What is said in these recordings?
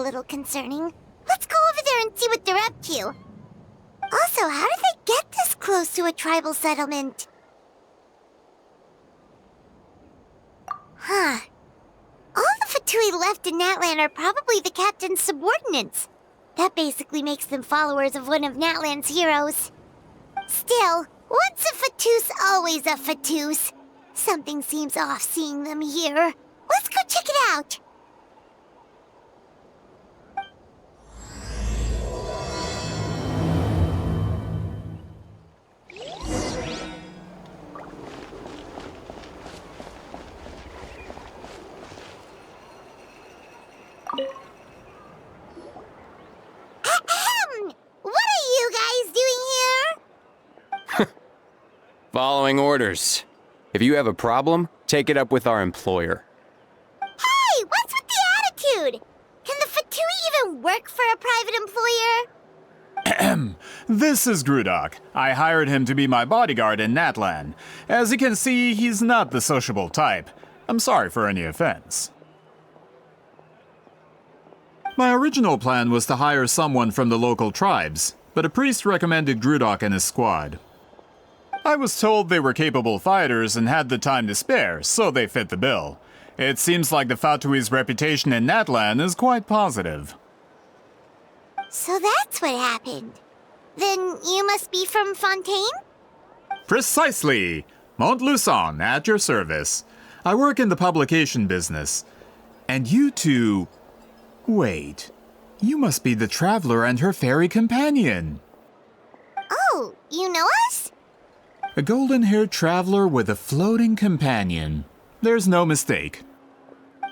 little concerning. Let's go over there and see what they're up to. Also, how did they get this close to a tribal settlement? Huh. All the Fatui left in Natlan are probably the captain's subordinates. That basically makes them followers of one of Natlan's heroes. Still, once a Fatus, always a Fatus. Something seems off seeing them here. Let's go check it out. Ahem! What are you guys doing here? Following orders. If you have a problem, take it up with our employer. Hey, what's with the attitude? Can the Fatui even work for a private employer? This is Grudok. I hired him to be my bodyguard in Natlan. As you can see, he's not the sociable type. I'm sorry for any offense. My original plan was to hire someone from the local tribes, but a priest recommended Grudok and his squad. I was told they were capable fighters and had the time to spare, so they fit the bill. It seems like the Fatui's reputation in Natlan is quite positive. So that's what happened. Then you must be from Fontaine? Precisely! Montluçon, at your service. I work in the publication business. And you two... Wait. You must be the traveler and her fairy companion. Oh, you know us? A golden-haired traveler with a floating companion. There's no mistake.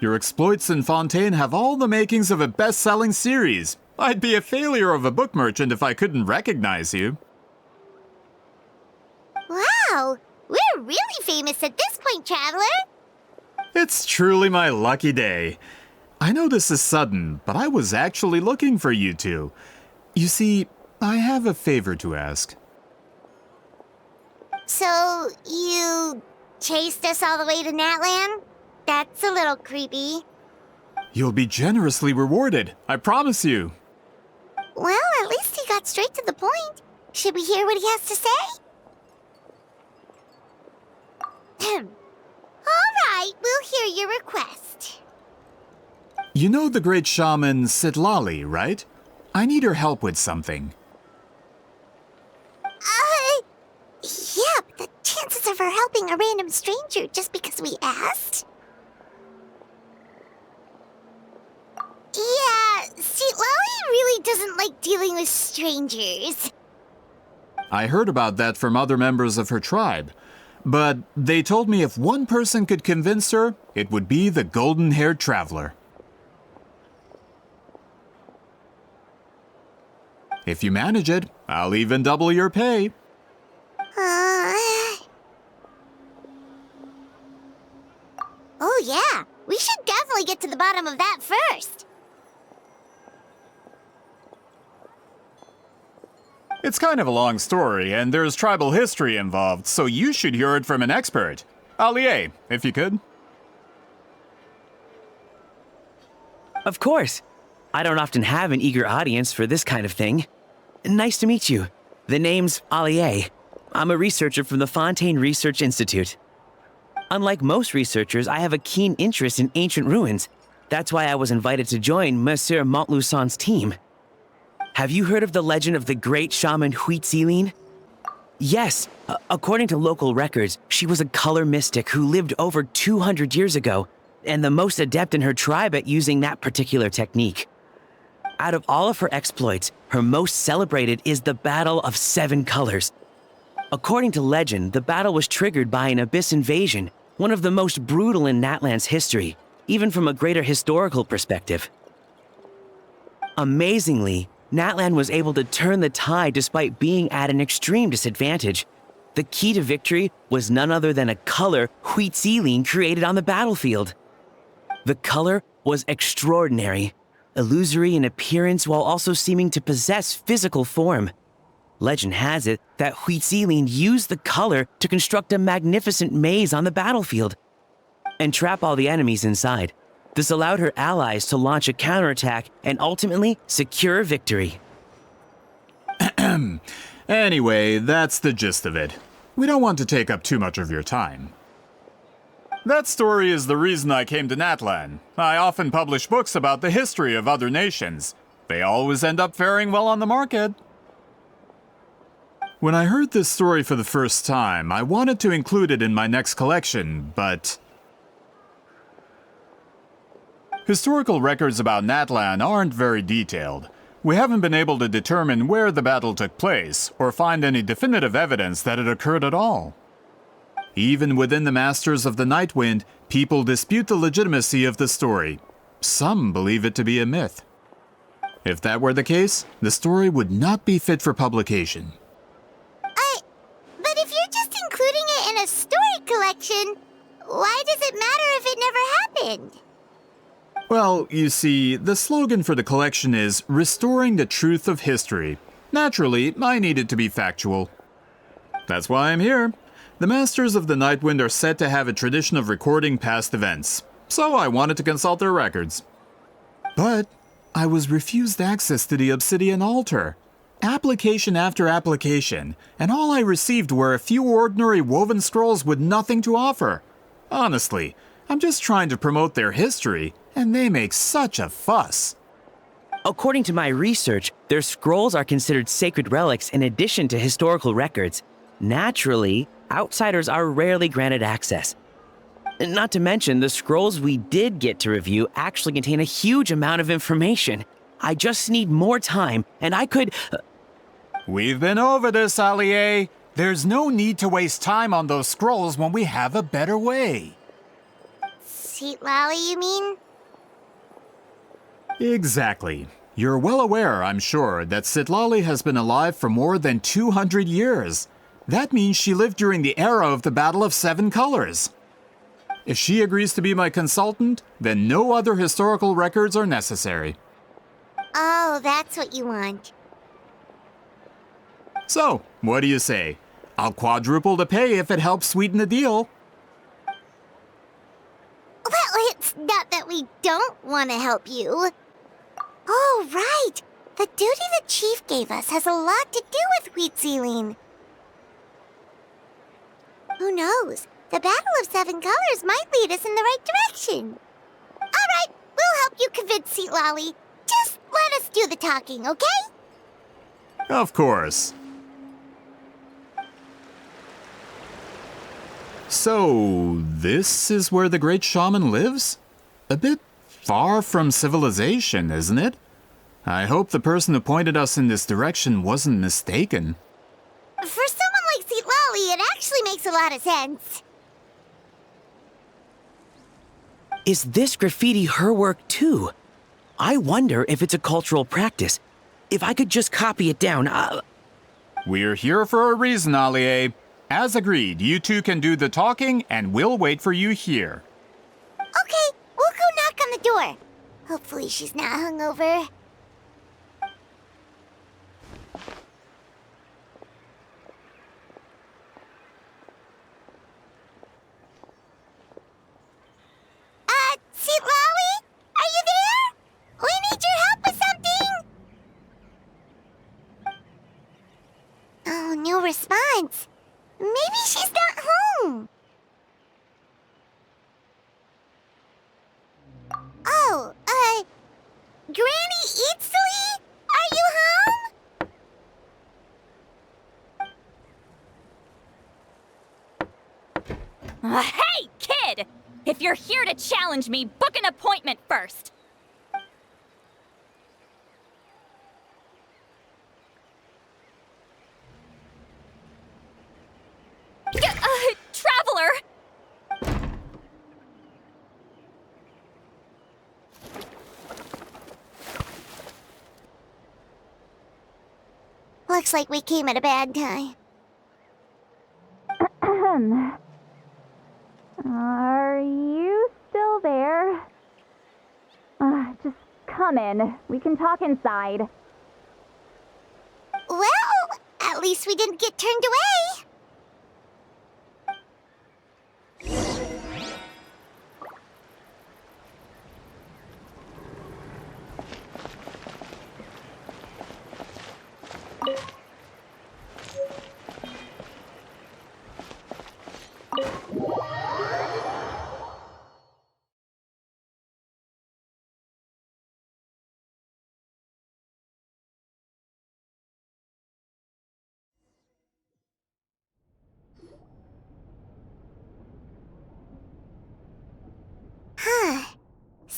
Your exploits in Fontaine have all the makings of a best-selling series. I'd be a failure of a book merchant if I couldn't recognize you. Wow, we're really famous at this point, Traveler. It's truly my lucky day. I know this is sudden, but I was actually looking for you two. You see, I have a favor to ask. So, you chased us all the way to Natlan? That's a little creepy. You'll be generously rewarded, I promise you. Well, at least he got straight to the point. Should we hear what he has to say? All right, we'll hear your request. You know the great shaman Sitlali, right? I need her help with something. Yeah, but the chances of her helping a random stranger just because we asked? Yeah, see, Lolly really doesn't like dealing with strangers. I heard about that from other members of her tribe. But they told me if one person could convince her, it would be the golden-haired traveler. If you manage it, I'll even double your pay. Oh yeah, we should definitely get to the bottom of that first. It's kind of a long story, and there's tribal history involved, so you should hear it from an expert. Allier, if you could. Of course. I don't often have an eager audience for this kind of thing. Nice to meet you. The name's Allier. I'm a researcher from the Fontaine Research Institute. Unlike most researchers, I have a keen interest in ancient ruins. That's why I was invited to join Monsieur Montluçon's team. Have you heard of the legend of the great shaman Huitziline? Yes, according to local records, she was a color mystic who lived over 200 years ago, and the most adept in her tribe at using that particular technique. Out of all of her exploits, her most celebrated is the Battle of Seven Colors. According to legend, the battle was triggered by an abyss invasion, one of the most brutal in Natlan's history, even from a greater historical perspective. Amazingly, Natlan was able to turn the tide despite being at an extreme disadvantage. The key to victory was none other than a color Huitziline created on the battlefield. The color was extraordinary, illusory in appearance while also seeming to possess physical form. Legend has it that Huitziline used the color to construct a magnificent maze on the battlefield and trap all the enemies inside. This allowed her allies to launch a counterattack and ultimately secure victory. Anyway, that's the gist of it. We don't want to take up too much of your time. That story is the reason I came to Natlan. I often publish books about the history of other nations. They always end up faring well on the market. When I heard this story for the first time, I wanted to include it in my next collection, but historical records about Natlan aren't very detailed. We haven't been able to determine where the battle took place, or find any definitive evidence that it occurred at all. Even within the Masters of the Nightwind, people dispute the legitimacy of the story. Some believe it to be a myth. If that were the case, the story would not be fit for publication. But if you're just including it in a story collection, why does it matter if it never happened? Well, you see, the slogan for the collection is Restoring the Truth of History. Naturally, I needed to be factual. That's why I'm here. The Masters of the Nightwind are said to have a tradition of recording past events, so I wanted to consult their records. But I was refused access to the Obsidian Altar. Application after application, and all I received were a few ordinary woven scrolls with nothing to offer. Honestly, I'm just trying to promote their history, and they make such a fuss. According to my research, their scrolls are considered sacred relics in addition to historical records. Naturally, outsiders are rarely granted access. Not to mention, the scrolls we did get to review actually contain a huge amount of information. I just need more time, and I could... We've been over this, Allier. There's no need to waste time on those scrolls when we have a better way. Seat Lally, you mean? Exactly. You're well aware, I'm sure, that Sitlali has been alive for more than 200 years. That means she lived during the era of the Battle of Seven Colors. If she agrees to be my consultant, then no other historical records are necessary. Oh, that's what you want. So, what do you say? I'll quadruple the pay if it helps sweeten the deal. Well, it's not that we don't want to help you. Oh, right. The duty the chief gave us has a lot to do with wheat sealing. Who knows? The Battle of Seven Colors might lead us in the right direction. All right, we'll help you convince Seat Lolly. Just let us do the talking, okay? Of course. So, this is where the great shaman lives? A bit far from civilization, isn't it? I hope the person who pointed us in this direction wasn't mistaken. For someone like Seat Lolly, it actually makes a lot of sense. Is this graffiti her work too? I wonder if it's a cultural practice. If I could just copy it down, We're here for a reason, Allier. As agreed, you two can do the talking, and we'll wait for you here. Okay, we'll go knock on the door. Hopefully she's not hungover. Seat Lolly? Are you there? We need your help with something! Oh, no response. Maybe she's not home. Oh, Granny Eatsley? Are you home? Hey, kid! If you're here to challenge me, book an appointment first. Traveler! Looks like we came at a bad time. Are you still there? Just come in. We can talk inside. Well, at least we didn't get turned away.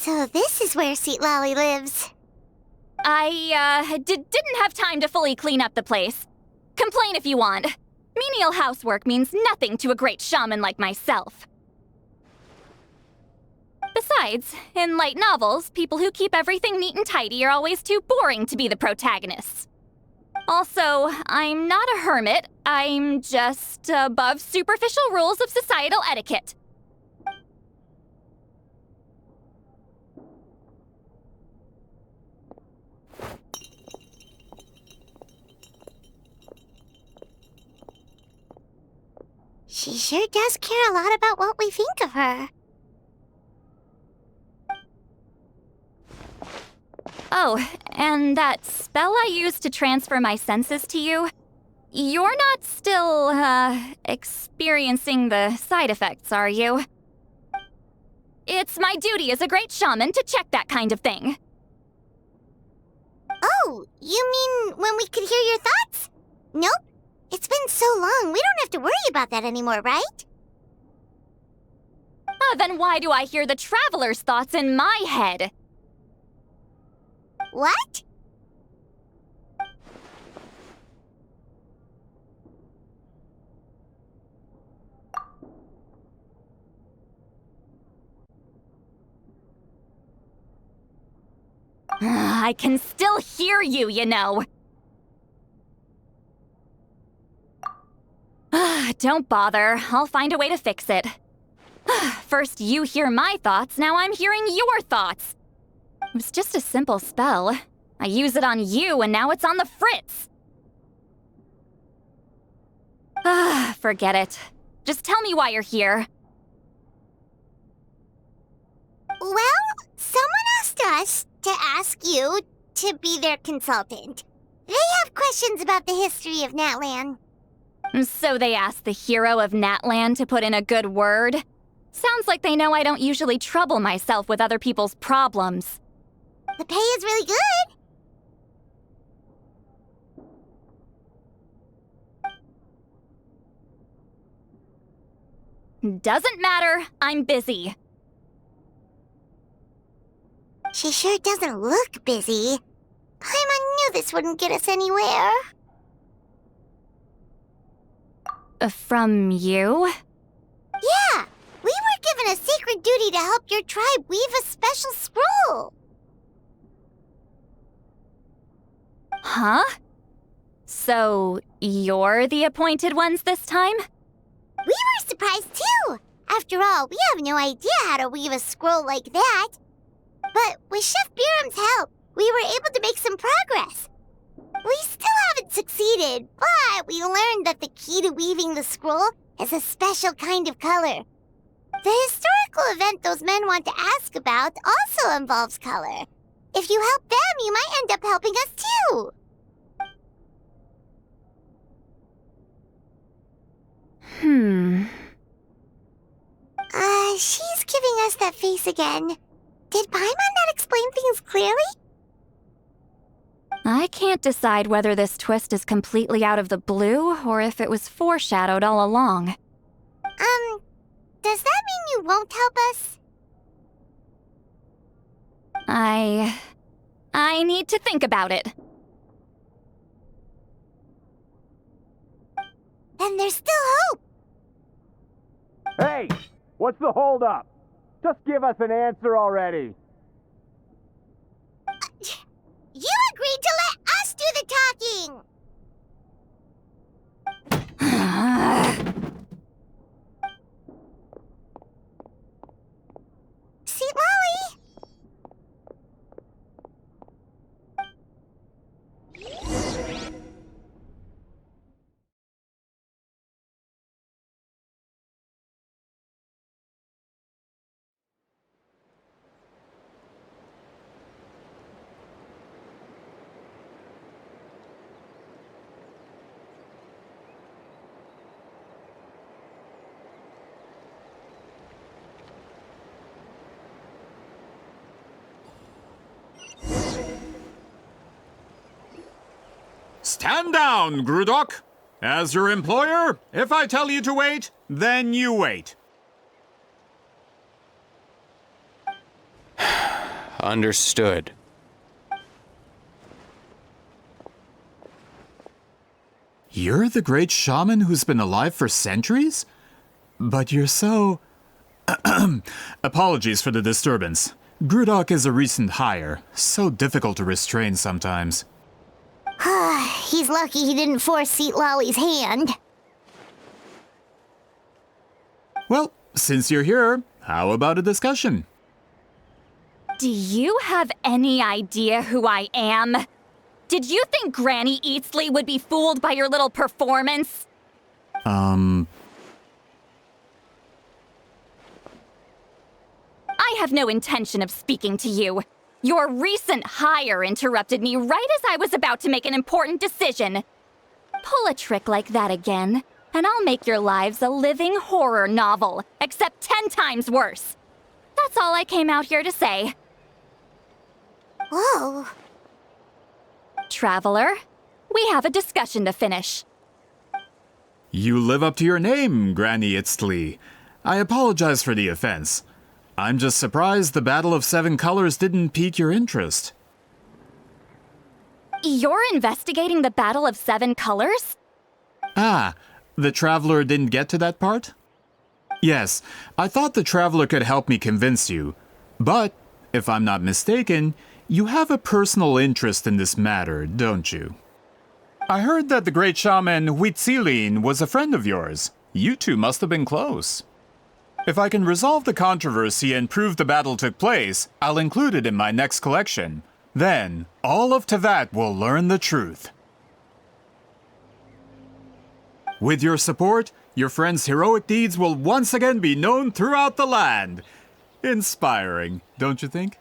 So this is where Seat Lolly lives. I didn't have time to fully clean up the place. Complain if you want. Menial housework means nothing to a great shaman like myself. Besides, in light novels, people who keep everything neat and tidy are always too boring to be the protagonists. Also, I'm not a hermit. I'm just above superficial rules of societal etiquette. She sure does care a lot about what we think of her. Oh, and that spell I used to transfer my senses to you, you're not still, experiencing the side effects, are you? It's my duty as a great shaman to check that kind of thing. Oh, you mean when we could hear your thoughts? Nope. It's been so long, we don't have to worry about that anymore, right? Then why do I hear the traveler's thoughts in my head? What? I can still hear you, you know. Don't bother. I'll find a way to fix it. First you hear my thoughts, now I'm hearing your thoughts. It was just a simple spell. I use it on you, and now it's on the fritz. Forget it. Just tell me why you're here. Well, someone asked us to ask you to be their consultant. They have questions about the history of Natlan. So they asked the hero of Natlan to put in a good word? Sounds like they know I don't usually trouble myself with other people's problems. The pay is really good. Doesn't matter. I'm busy. She sure doesn't look busy. Paimon knew this wouldn't get us anywhere. From you? Yeah, we were given a sacred duty to help your tribe weave a special scroll. Huh? So, you're the appointed ones this time? We were surprised too. After all, we have no idea how to weave a scroll like that. But with Chef Biram's help, we were able to make some progress. We still haven't succeeded, but we learned that the key to weaving the scroll is a special kind of color. The historical event those men want to ask about also involves color. If you help them, you might end up helping us too. She's giving us that face again. Did Paimon not explain things clearly? I can't decide whether this twist is completely out of the blue or if it was foreshadowed all along. Does that mean you won't help us? I need to think about it. Then there's still hope. Hey, what's the holdup? Just give us an answer already. You agreed to let us do the talking! See, Lolly? Stand down, Grudok. As your employer, if I tell you to wait, then you wait. Understood. You're the great shaman who's been alive for centuries? But you're so... Apologies for the disturbance. Grudok is a recent hire, so difficult to restrain sometimes. He's lucky he didn't force Seat Lolly's hand. Well, since you're here, how about a discussion? Do you have any idea who I am? Did you think Granny Eatsley would be fooled by your little performance? I have no intention of speaking to you. Your recent hire interrupted me right as I was about to make an important decision. Pull a trick like that again, and I'll make your lives a living horror novel, except 10 times worse. That's all I came out here to say. Whoa. Traveler, we have a discussion to finish. You live up to your name, Granny Itztli. I apologize for the offense. I'm just surprised the Battle of Seven Colors didn't pique your interest. You're investigating the Battle of Seven Colors? Ah, the Traveler didn't get to that part? Yes, I thought the Traveler could help me convince you. But, if I'm not mistaken, you have a personal interest in this matter, don't you? I heard that the great shaman Huitzilin was a friend of yours. You two must have been close. If I can resolve the controversy and prove the battle took place, I'll include it in my next collection. Then, all of Tevat will learn the truth. With your support, your friend's heroic deeds will once again be known throughout the land. Inspiring, don't you think?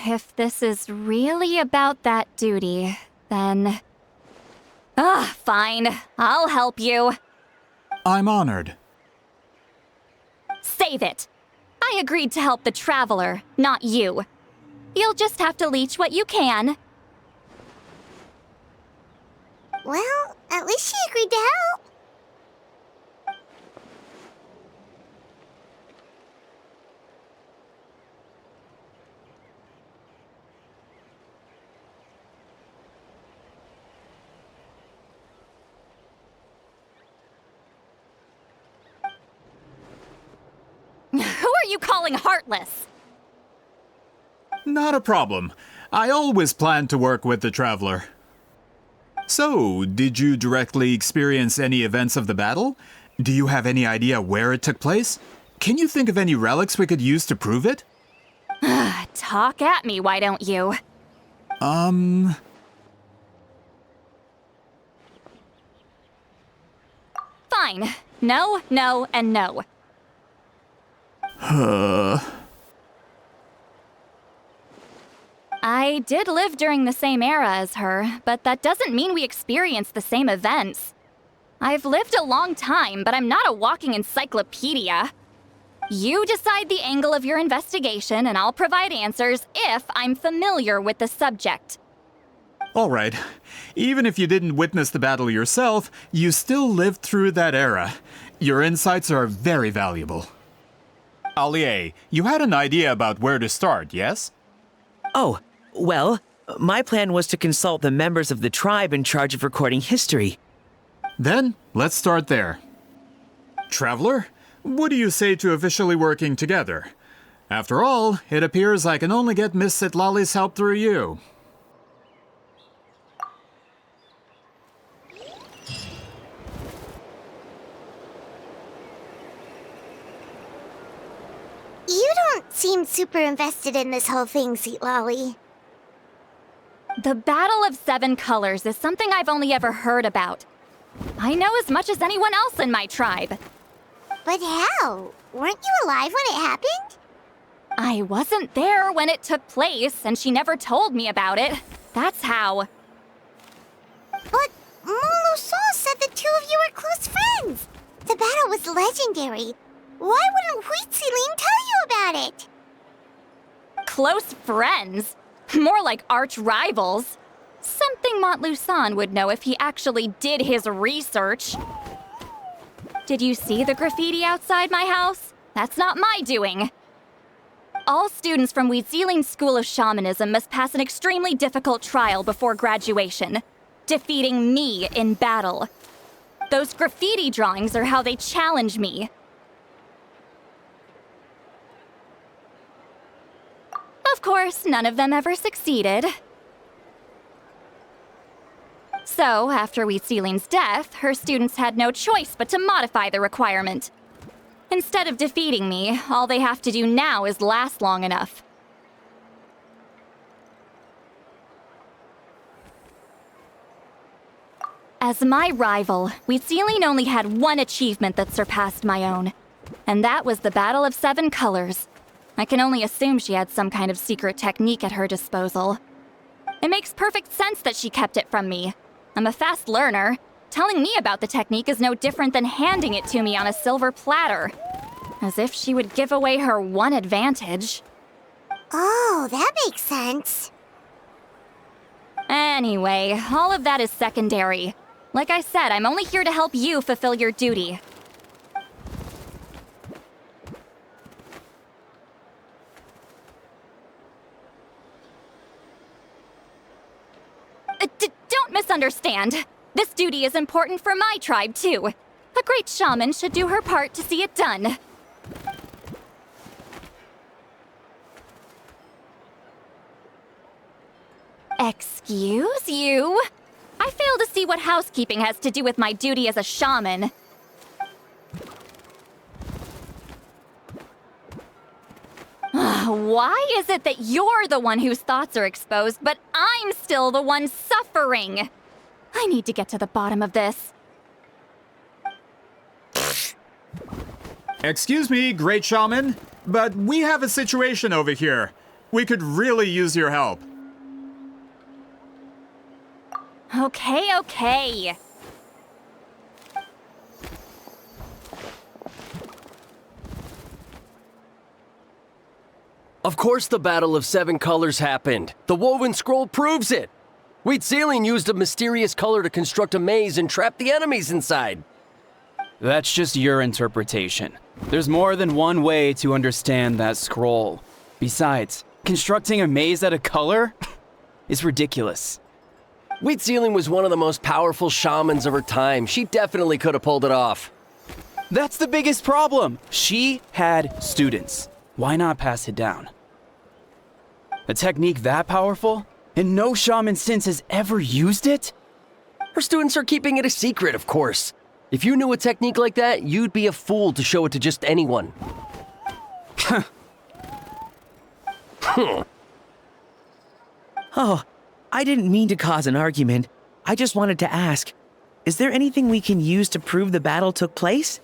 If this is really about that duty, then... fine. I'll help you. I'm honored. Save it. I agreed to help the Traveler, not you. You'll just have to leech what you can. Well, at least she agreed to help. Who are you calling heartless? Not a problem. I always planned to work with the Traveler. So, did you directly experience any events of the battle? Do you have any idea where it took place? Can you think of any relics we could use to prove it? Talk at me, why don't you? Fine. No, no, and no. I did live during the same era as her, but that doesn't mean we experienced the same events. I've lived a long time, but I'm not a walking encyclopedia. You decide the angle of your investigation, and I'll provide answers if I'm familiar with the subject. All right. Even if you didn't witness the battle yourself, you still lived through that era. Your insights are very valuable. Allier, you had an idea about where to start, yes? Oh, well, my plan was to consult the members of the tribe in charge of recording history. Then, let's start there. Traveler, what do you say to officially working together? After all, it appears I can only get Miss Sitlali's help through you. You don't seem super invested in this whole thing, Seat Lolly. The Battle of Seven Colors is something I've only ever heard about. I know as much as anyone else in my tribe. But how? Weren't you alive when it happened? I wasn't there when it took place, and she never told me about it. That's how. But Molusan said the two of you were close friends. The battle was legendary. Why wouldn't Huitzilin tell you about it? Close friends? More like arch rivals. Something Montlusan would know if he actually did his research. Did you see the graffiti outside my house? That's not my doing. All students from Weezealing's School of Shamanism must pass an extremely difficult trial before graduation, defeating me in battle. Those graffiti drawings are how they challenge me. Of course, none of them ever succeeded. So, after Weezealing's death, her students had no choice but to modify the requirement. Instead of defeating me, all they have to do now is last long enough. As my rival, Weezealing only had one achievement that surpassed my own, and that was the Battle of 7 Colors. I can only assume she had some kind of secret technique at her disposal. It makes perfect sense that she kept it from me. I'm a fast learner. Telling me about the technique is no different than handing it to me on a silver platter. As if she would give away her one advantage. Oh, that makes sense. Anyway, all of that is secondary. Like I said, I'm only here to help you fulfill your duty. Don't misunderstand. This duty is important for my tribe, too. A great shaman should do her part to see it done. Excuse you? I fail to see what housekeeping has to do with my duty as a shaman. Why is it that you're the one whose thoughts are exposed, but I'm still the one suffering? I need to get to the bottom of this. Excuse me, great shaman, but we have a situation over here. We could really use your help. Okay. Of course the Battle of 7 Colors happened. The woven scroll proves it. Weezealing used a mysterious color to construct a maze and trap the enemies inside. That's just your interpretation. There's more than one way to understand that scroll. Besides, constructing a maze out of color is ridiculous. Weezealing was one of the most powerful shamans of her time. She definitely could have pulled it off. That's the biggest problem. She had students. Why not pass it down? A technique that powerful? And no shaman since has ever used it? Her students are keeping it a secret, of course. If you knew a technique like that, you'd be a fool to show it to just anyone. Oh, I didn't mean to cause an argument. I just wanted to ask, is there anything we can use to prove the battle took place?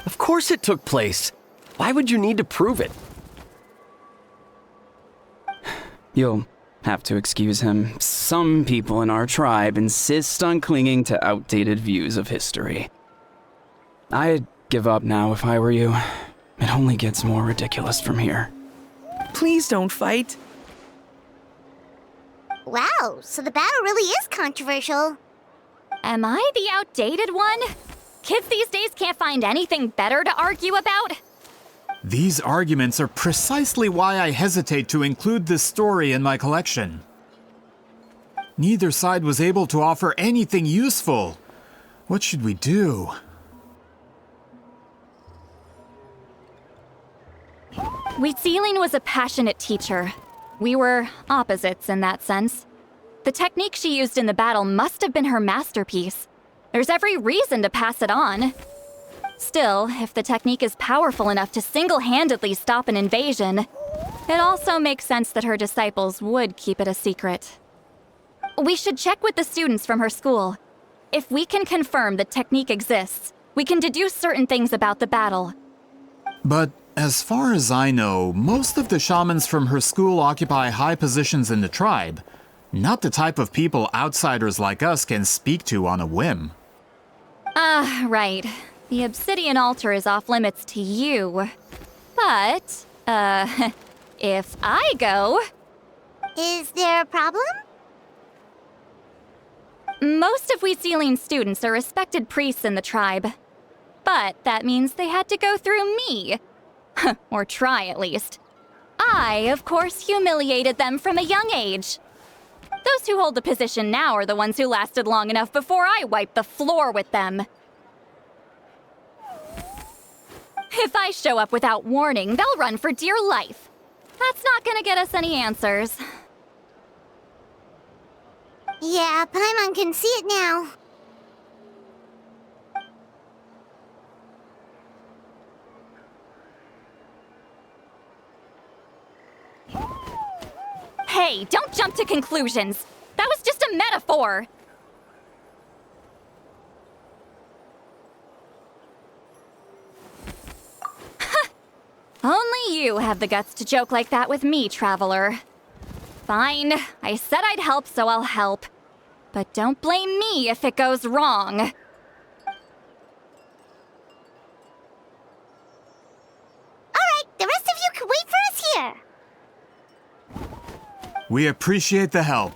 Of course it took place. Why would you need to prove it? You'll have to excuse him. Some people in our tribe insist on clinging to outdated views of history. I'd give up now if I were you. It only gets more ridiculous from here. Please don't fight. Wow, so the battle really is controversial. Am I the outdated one? Kids these days can't find anything better to argue about? These arguments are precisely why I hesitate to include this story in my collection. Neither side was able to offer anything useful. What should we do? Weezealing was a passionate teacher. We were opposites in that sense. The technique she used in the battle must have been her masterpiece. There's every reason to pass it on. Still, if the technique is powerful enough to single-handedly stop an invasion, it also makes sense that her disciples would keep it a secret. We should check with the students from her school. If we can confirm the technique exists, we can deduce certain things about the battle. But as far as I know, most of the shamans from her school occupy high positions in the tribe. Not the type of people outsiders like us can speak to on a whim. Right. The obsidian altar is off limits to you. But, if I go... Is there a problem? Most of Weezealing's students are respected priests in the tribe. But that means they had to go through me. Or try, at least. I, of course, humiliated them from a young age. Those who hold the position now are the ones who lasted long enough before I wiped the floor with them. If I show up without warning, they'll run for dear life. That's not gonna get us any answers. Yeah, Paimon can see it now. Hey, don't jump to conclusions. That was just a metaphor. Only you have the guts to joke like that with me, Traveler. Fine, I said I'd help, so I'll help. But don't blame me if it goes wrong. Alright, the rest of you can wait for us here. We appreciate the help.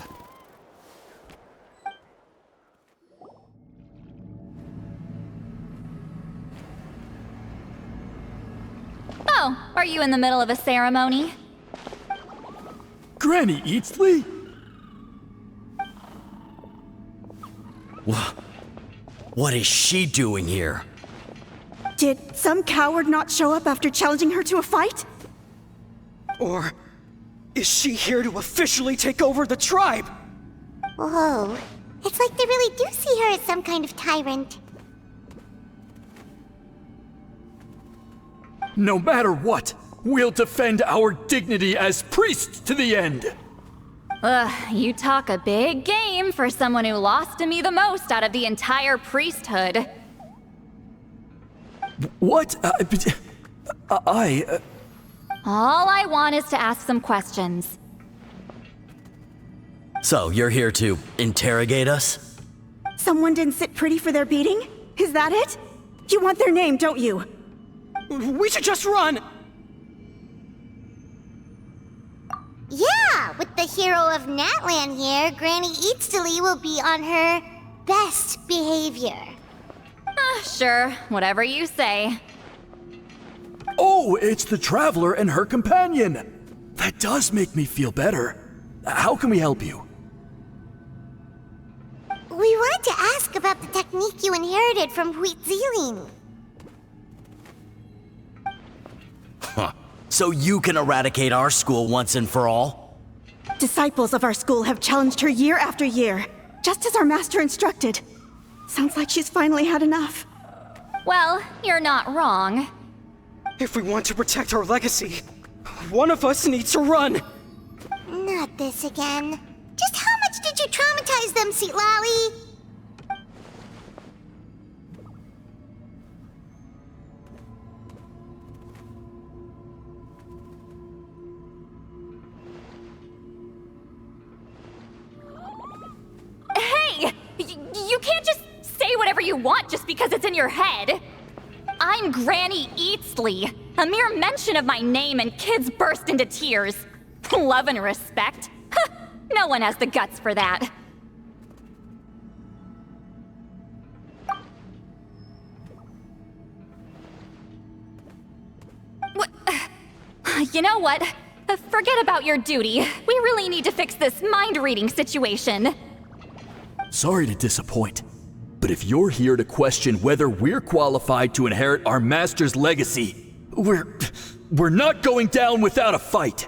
Oh, are you in the middle of a ceremony? Granny Eatsley? What is she doing here? Did some coward not show up after challenging her to a fight? Or is she here to officially take over the tribe? Whoa. It's like they really do see her as some kind of tyrant. No matter what, we'll defend our dignity as priests to the end. Ugh, you talk a big game for someone who lost to me the most out of the entire priesthood. What? All I want is to ask some questions. So, you're here to interrogate us? Someone didn't sit pretty for their beating? Is that it? You want their name, don't you? We should just run! Yeah, with the hero of Natlan here, Granny Eatsley will be on her best behavior. Sure, whatever you say. Oh, it's the Traveler and her companion! That does make me feel better. How can we help you? We wanted to ask about the technique you inherited from Huitziling. Huh. So you can eradicate our school once and for all? Disciples of our school have challenged her year after year, just as our master instructed. Sounds like she's finally had enough. Well, you're not wrong. If we want to protect our legacy, one of us needs to run! Not this again. Just how much did you traumatize them, Seatlally? Hey! You can't just say whatever you want just because it's in your head. I'm Granny Eatsley. A mere mention of my name and kids burst into tears. Love and respect? No one has the guts for that. You know what? Forget about your duty. We really need to fix this mind-reading situation. Sorry to disappoint, but if you're here to question whether we're qualified to inherit our master's legacy, we're not going down without a fight.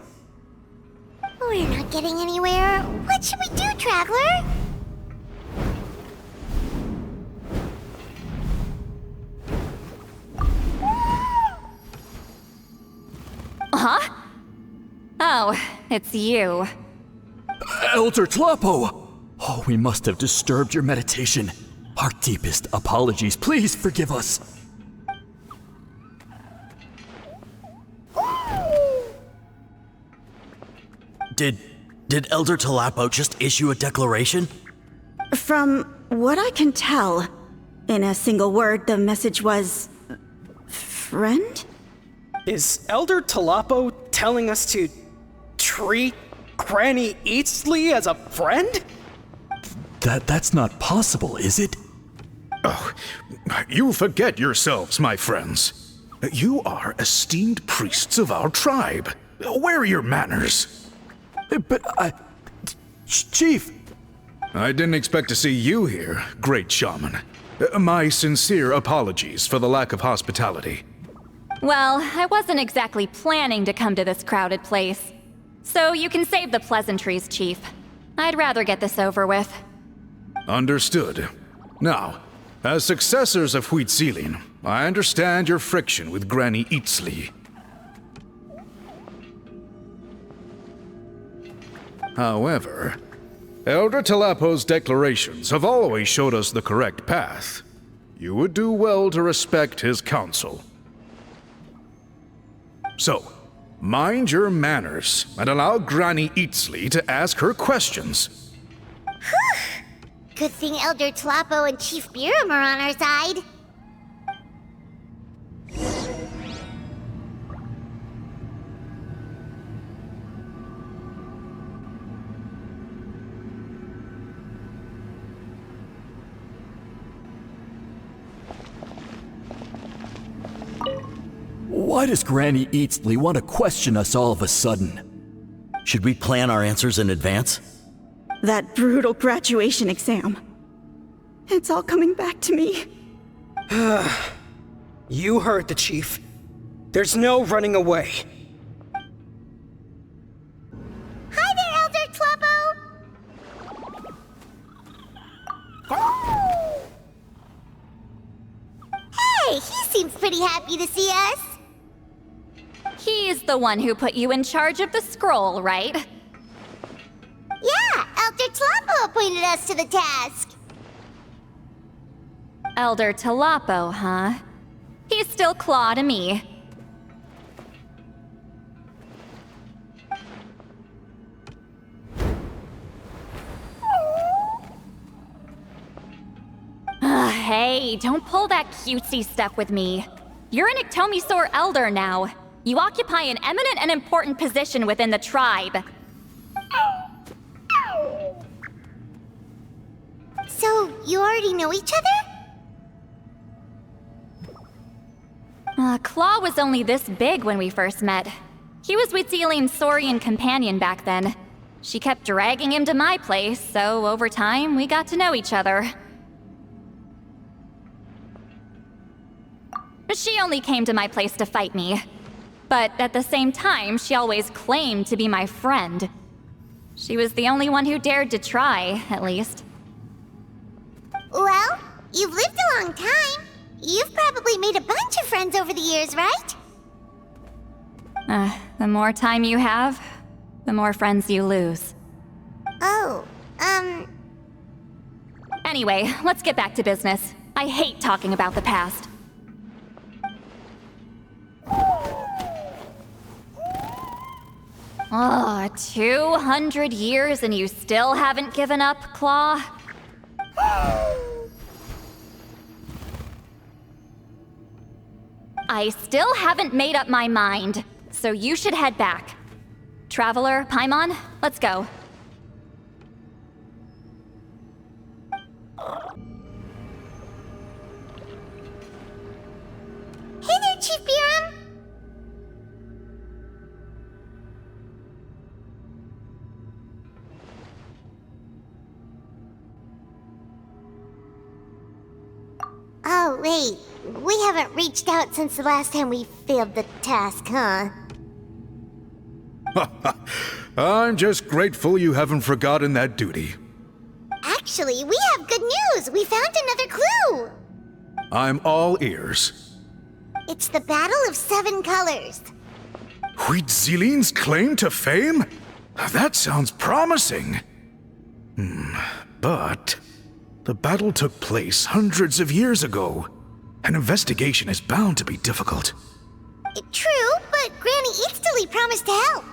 We're not getting anywhere. What should we do, Traveler? Huh? Oh, it's you. Elder Tlapo! Oh, we must have disturbed your meditation. Our deepest apologies. Please forgive us. Did Elder Tlapo just issue a declaration? From what I can tell, in a single word, the message was... friend? Is Elder Tlapo telling us to treat Granny Eatsley as a friend? That's not possible, is it? Oh, you forget yourselves, my friends. You are esteemed priests of our tribe. Where are your manners? But Chief! I didn't expect to see you here, great shaman. My sincere apologies for the lack of hospitality. Well, I wasn't exactly planning to come to this crowded place. So you can save the pleasantries, Chief. I'd rather get this over with. Understood. Now, as successors of Huitzilin, I understand your friction with Granny Itzli. However, Elder Talapo's declarations have always showed us the correct path. You would do well to respect his counsel. So, mind your manners and allow Granny Itzli to ask her questions. Good thing Elder Talapo and Chief Biram are on our side. Why does Granny Eatsley want to question us all of a sudden? Should we plan our answers in advance? That brutal graduation exam. It's all coming back to me. You heard the chief. There's no running away. Hi there, Elder Tlabo! Hey, he seems pretty happy to see us. He's the one who put you in charge of the scroll, right? Yeah, Elder Talapo appointed us to the task. Elder Talapo, huh? He's still Claw to me. Hey, don't pull that cutesy stuff with me. You're an Iktomi Elder now. You occupy an eminent and important position within the tribe. So, you already know each other? Claw was only this big when we first met. He was Huitzilin's Saurian companion back then. She kept dragging him to my place, so over time, we got to know each other. She only came to my place to fight me. But at the same time, she always claimed to be my friend. She was the only one who dared to try, at least. Well, you've lived a long time. You've probably made a bunch of friends over the years, right? The more time you have, the more friends you lose. Oh, Anyway, let's get back to business. I hate talking about the past. Oh, 200 years and you still haven't given up, Claw? I still haven't made up my mind, so you should head back. Traveler, Paimon, let's go. Hey there, Chief Biram! Oh, wait. We haven't reached out since the last time we failed the task, huh? I'm just grateful you haven't forgotten that duty. Actually, we have good news! We found another clue! I'm all ears. It's the Battle of Seven Colors. Huitzilin's claim to fame? That sounds promising. But the battle took place hundreds of years ago. An investigation is bound to be difficult. True, but Granny Eatsley promised to help.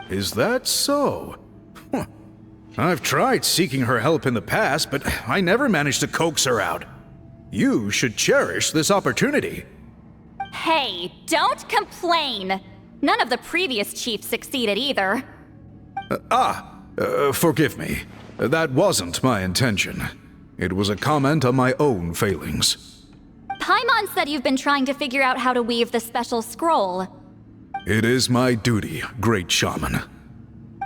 Is that so? I've tried seeking her help in the past, but I never managed to coax her out. You should cherish this opportunity. Hey, don't complain! None of the previous chiefs succeeded either. Forgive me. That wasn't my intention. It was a comment on my own failings. Paimon said you've been trying to figure out how to weave the special scroll. It is my duty, great shaman.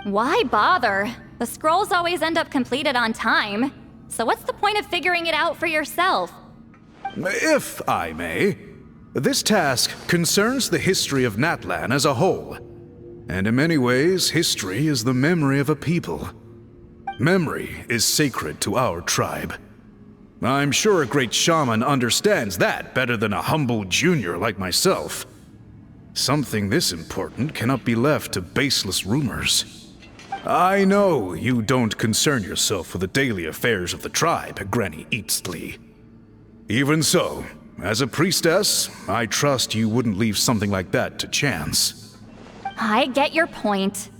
Why bother? The scrolls always end up completed on time. So what's the point of figuring it out for yourself? If I may, this task concerns the history of Natlan as a whole. And in many ways, history is the memory of a people. Memory is sacred to our tribe. I'm sure a great shaman understands that better than a humble junior like myself. Something this important cannot be left to baseless rumors. I know you don't concern yourself with the daily affairs of the tribe, Granny Eatsley. Even so, as a priestess, I trust you wouldn't leave something like that to chance. I get your point.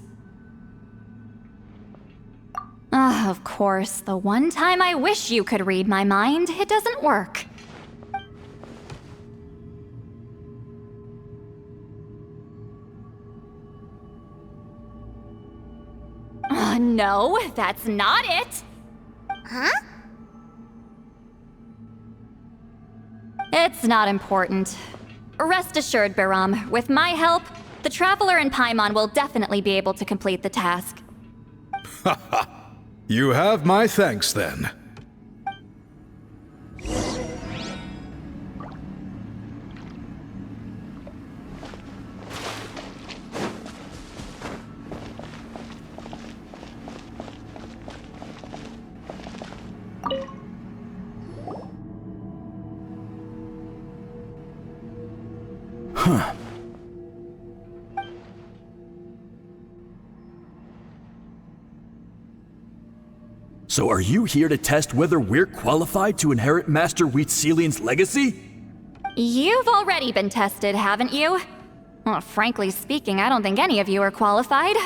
Of course, the one time I wish you could read my mind, it doesn't work. No, that's not it. Huh? It's not important. Rest assured, Biram, with my help, the Traveler and Paimon will definitely be able to complete the task. You have my thanks then. Huh. So are you here to test whether we're qualified to inherit Master Wheatselian's legacy? You've already been tested, haven't you? Well, frankly speaking, I don't think any of you are qualified.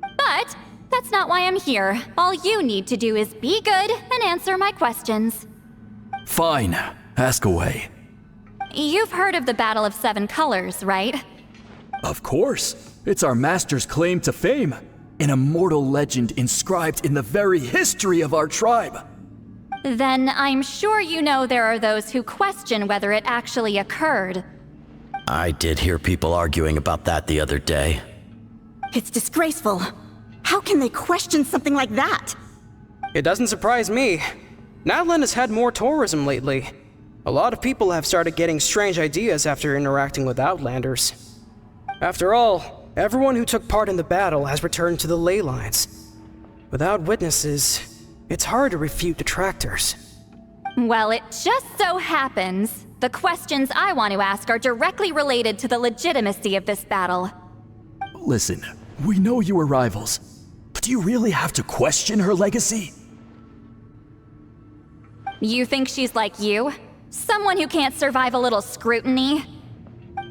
But that's not why I'm here. All you need to do is be good and answer my questions. Fine. Ask away. You've heard of the Battle of Seven Colors, right? Of course. It's our master's claim to fame. An immortal legend inscribed in the very history of our tribe. Then I'm sure you know there are those who question whether it actually occurred. I did hear people arguing about that the other day. It's disgraceful. How can they question something like that? It doesn't surprise me. Natlan has had more tourism lately. A lot of people have started getting strange ideas after interacting with Outlanders. After all, everyone who took part in the battle has returned to the ley lines. Without witnesses, it's hard to refute detractors. Well, it just so happens the questions I want to ask are directly related to the legitimacy of this battle. Listen, we know you were rivals, but do you really have to question her legacy? You think she's like you? Someone who can't survive a little scrutiny?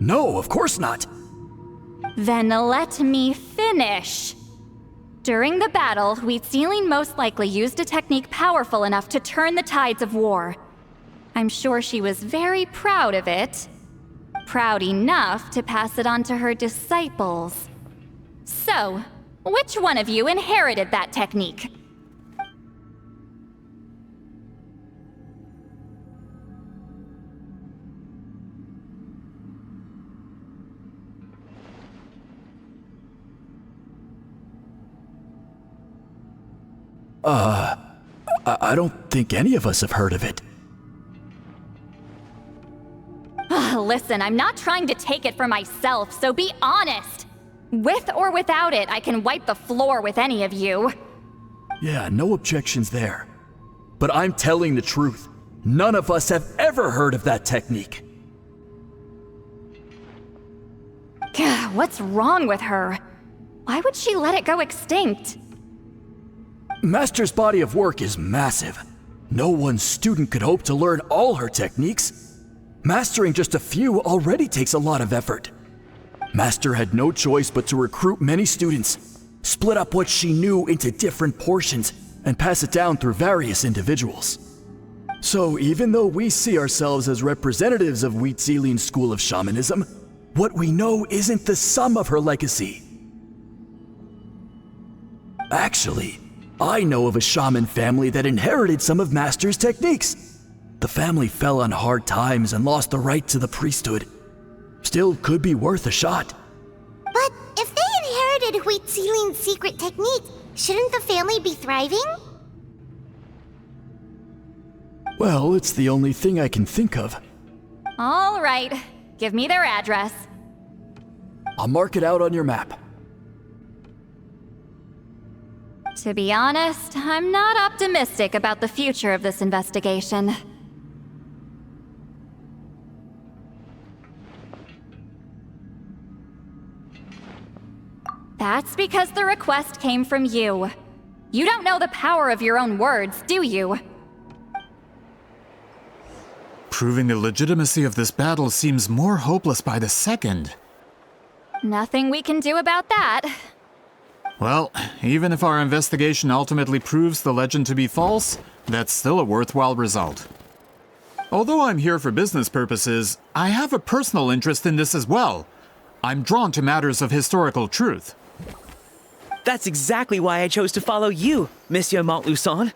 No, of course not. Then let me finish. During the battle, Wheatsealing most likely used a technique powerful enough to turn the tides of war. I'm sure she was very proud of it. Proud enough to pass it on to her disciples. So, which one of you inherited that technique? I don't think any of us have heard of it. Listen, I'm not trying to take it for myself, so be honest. With or without it, I can wipe the floor with any of you. Yeah, no objections there. But I'm telling the truth. None of us have ever heard of that technique. What's wrong with her? Why would she let it go extinct? Master's body of work is massive. No one student could hope to learn all her techniques. Mastering just a few already takes a lot of effort. Master had no choice but to recruit many students, split up what she knew into different portions, and pass it down through various individuals. So even though we see ourselves as representatives of Wheatselian's school of shamanism, what we know isn't the sum of her legacy. Actually, I know of a shaman family that inherited some of Master's techniques. The family fell on hard times and lost the right to the priesthood. Still could be worth a shot. But if they inherited Huitzilin's secret technique, shouldn't the family be thriving? Well, it's the only thing I can think of. All right, give me their address. I'll mark it out on your map. To be honest, I'm not optimistic about the future of this investigation. That's because the request came from you. You don't know the power of your own words, do you? Proving the legitimacy of this battle seems more hopeless by the second. Nothing we can do about that. Well, even if our investigation ultimately proves the legend to be false, that's still a worthwhile result. Although I'm here for business purposes, I have a personal interest in this as well. I'm drawn to matters of historical truth. That's exactly why I chose to follow you, Monsieur Montluçon.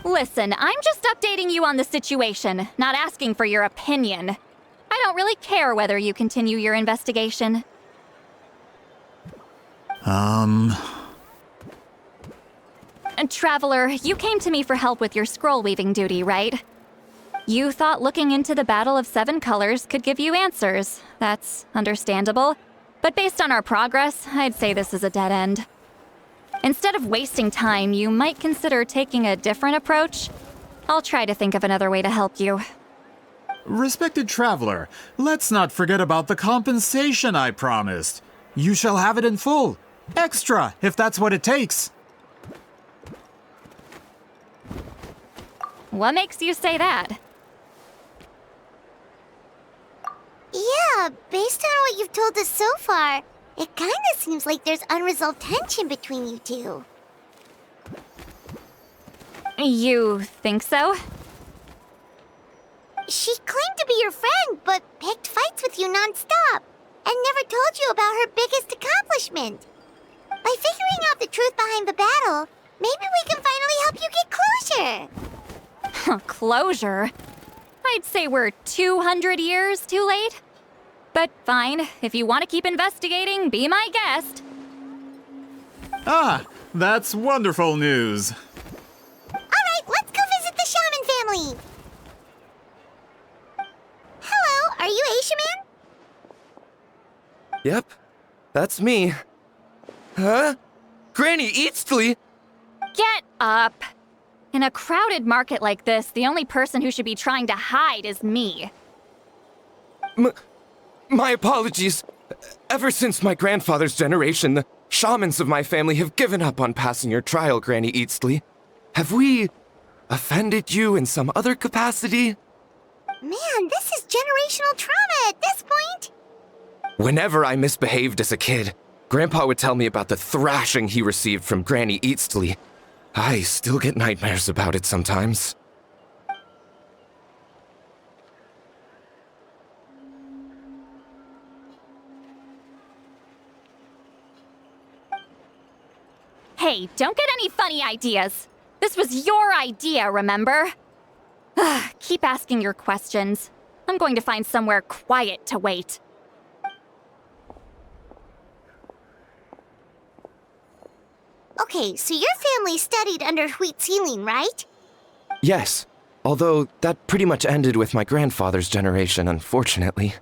Listen, I'm just updating you on the situation, not asking for your opinion. I don't really care whether you continue your investigation. And Traveler, you came to me for help with your scroll weaving duty, right? You thought looking into the Battle of Seven Colors could give you answers. That's understandable. But based on our progress, I'd say this is a dead end. Instead of wasting time, you might consider taking a different approach. I'll try to think of another way to help you. respected traveler, let's not forget about the compensation I promised. You shall have it in full. Extra, if that's what it takes. What makes you say that? Yeah, based on what you've told us so far, it kinda seems like there's unresolved tension between you two. You think so? She claimed to be your friend, but picked fights with you non-stop, and never told you about her biggest accomplishment. By figuring out the truth behind the battle, maybe we can finally help you get closure. Closure? I'd say we're 200 years too late. But fine, if you want to keep investigating, be my guest. Ah, that's wonderful news. Alright, let's go visit the shaman family. Hello, are you a shaman? Yep, that's me. Huh? Granny Eatsley? Get up! In a crowded market like this, the only person who should be trying to hide is me. My apologies. Ever since my grandfather's generation, the shamans of my family have given up on passing your trial, Granny Eatsley. Have we offended you in some other capacity? Man, this is generational trauma at this point. Whenever I misbehaved as a kid, Grandpa would tell me about the thrashing he received from Granny Eatsley. I still get nightmares about it sometimes. Hey, don't get any funny ideas. This was your idea, remember? Keep asking your questions. I'm going to find somewhere quiet to wait. Okay, so your family studied under Huitziling, right? Yes, although that pretty much ended with my grandfather's generation, unfortunately.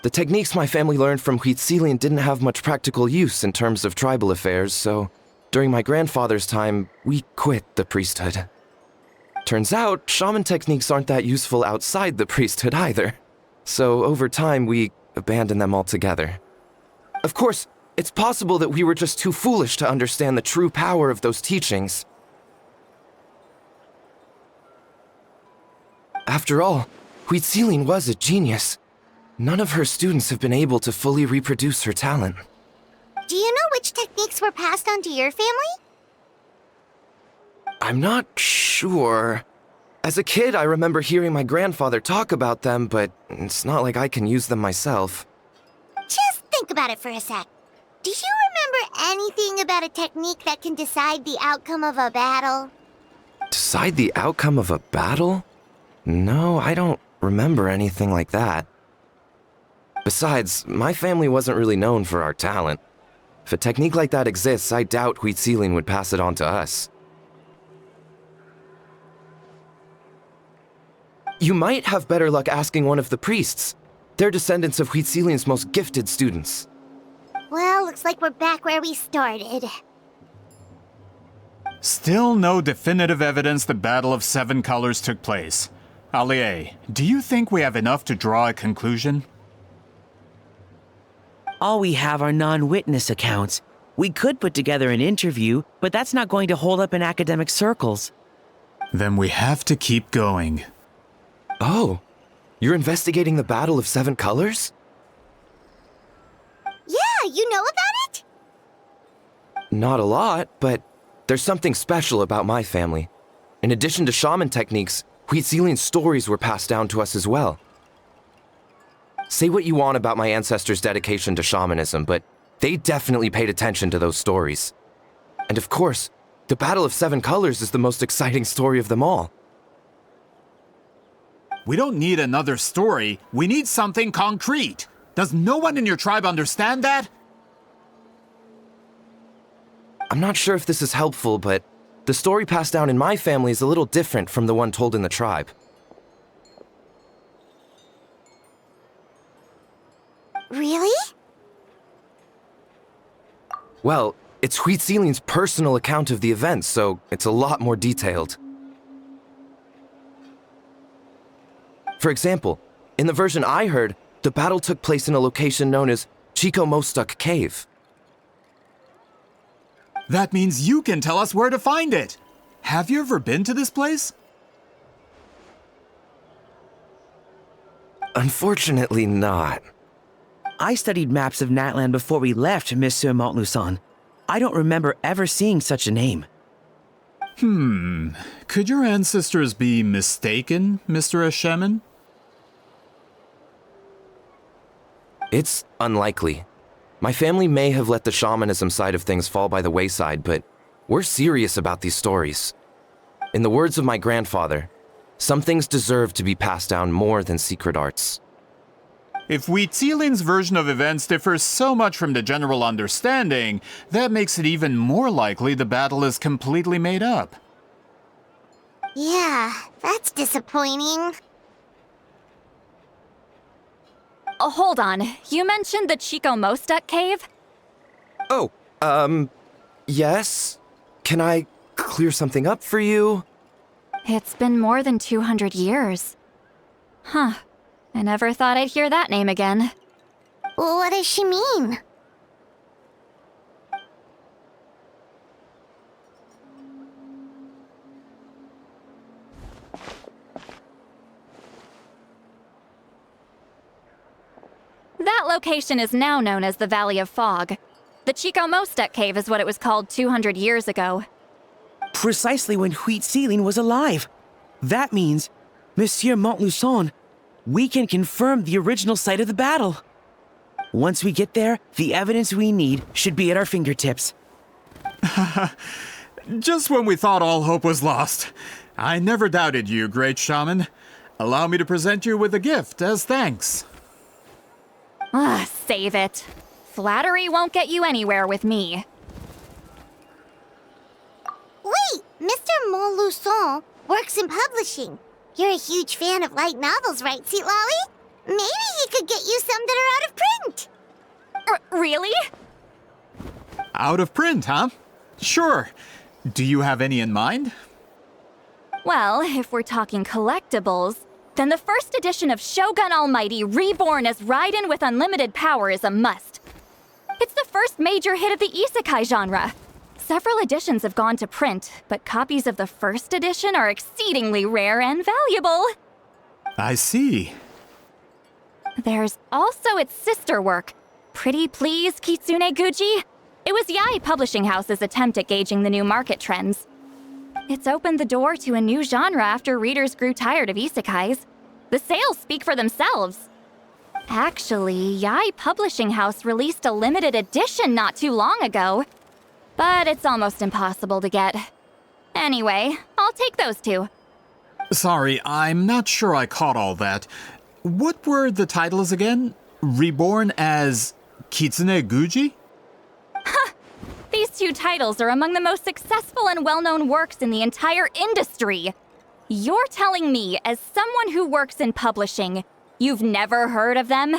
The techniques my family learned from Huitziling didn't have much practical use in terms of tribal affairs, so during my grandfather's time, we quit the priesthood. Turns out, shaman techniques aren't that useful outside the priesthood either. So over time, we abandoned them altogether. Of course, it's possible that we were just too foolish to understand the true power of those teachings. After all, Huitziling was a genius. None of her students have been able to fully reproduce her talent. Do you know which techniques were passed on to your family? I'm not sure. As a kid, I remember hearing my grandfather talk about them, but it's not like I can use them myself. Just think about it for a sec. Do you remember anything about a technique that can decide the outcome of a battle? Decide the outcome of a battle? No, I don't remember anything like that. Besides, my family wasn't really known for our talent. If a technique like that exists, I doubt Huitzilin would pass it on to us. You might have better luck asking one of the priests. They're descendants of Huitzilin's most gifted students. Well, looks like we're back where we started. Still no definitive evidence the Battle of Seven Colors took place. Alie, do you think we have enough to draw a conclusion? All we have are non-witness accounts. We could put together an interview, but that's not going to hold up in academic circles. Then we have to keep going. Oh, you're investigating the Battle of Seven Colors? Yeah, you know about it? Not a lot, but there's something special about my family. In addition to shaman techniques, Huitzilin's stories were passed down to us as well. Say what you want about my ancestors' dedication to shamanism, but they definitely paid attention to those stories. And of course, the Battle of Seven Colors is the most exciting story of them all. We don't need another story. We need something concrete. Does no one in your tribe understand that? I'm not sure if this is helpful, but the story passed down in my family is a little different from the one told in the tribe. Really? Well, it's Huitzilin's personal account of the event, so it's a lot more detailed. For example, in the version I heard, the battle took place in a location known as Chico Mostuk Cave. That means you can tell us where to find it. Have you ever been to this place? Unfortunately not. I studied maps of Natlan before we left, Monsieur Montluçon. I don't remember ever seeing such a name. Could your ancestors be mistaken, Mr. Eshemin? It's unlikely. My family may have let the shamanism side of things fall by the wayside, but we're serious about these stories. In the words of my grandfather, some things deserve to be passed down more than secret arts. If Huitzilin's version of events differs so much from the general understanding, that makes it even more likely the battle is completely made up. Yeah, that's disappointing. Oh, hold on. You mentioned the Chico Mostuk cave? Oh, yes? Can I clear something up for you? It's been more than 200 years. Huh. I never thought I'd hear that name again. What does she mean? That location is now known as the Valley of Fog. The Chico Mostuk cave is what it was called 200 years ago. Precisely when Huitzilin was alive. That means, Monsieur Montluçon, we can confirm the original site of the battle. Once we get there, the evidence we need should be at our fingertips. Just when we thought all hope was lost. I never doubted you, great shaman. Allow me to present you with a gift as thanks. Save it. Flattery won't get you anywhere with me. Wait, Mr. Montluçon works in publishing. You're a huge fan of light novels, right, Seatlolly? Maybe he could get you some that are out of print. Really? Out of print, huh? Sure. Do you have any in mind? Well, if we're talking collectibles, then the first edition of Shogun Almighty reborn as Raiden with unlimited power is a must. It's the first major hit of the isekai genre. Several editions have gone to print, but copies of the first edition are exceedingly rare and valuable. I see. There's also its sister work, Pretty Please Kitsune Guji. It was Yae Publishing House's attempt at gauging the new market trends. It's opened the door to a new genre after readers grew tired of isekais. The sales speak for themselves. Actually, Yai Publishing House released a limited edition not too long ago. But it's almost impossible to get. Anyway, I'll take those two. Sorry, I'm not sure I caught all that. What were the titles again? Reborn as Kitsune Guji? These two titles are among the most successful and well-known works in the entire industry. You're telling me, as someone who works in publishing, you've never heard of them?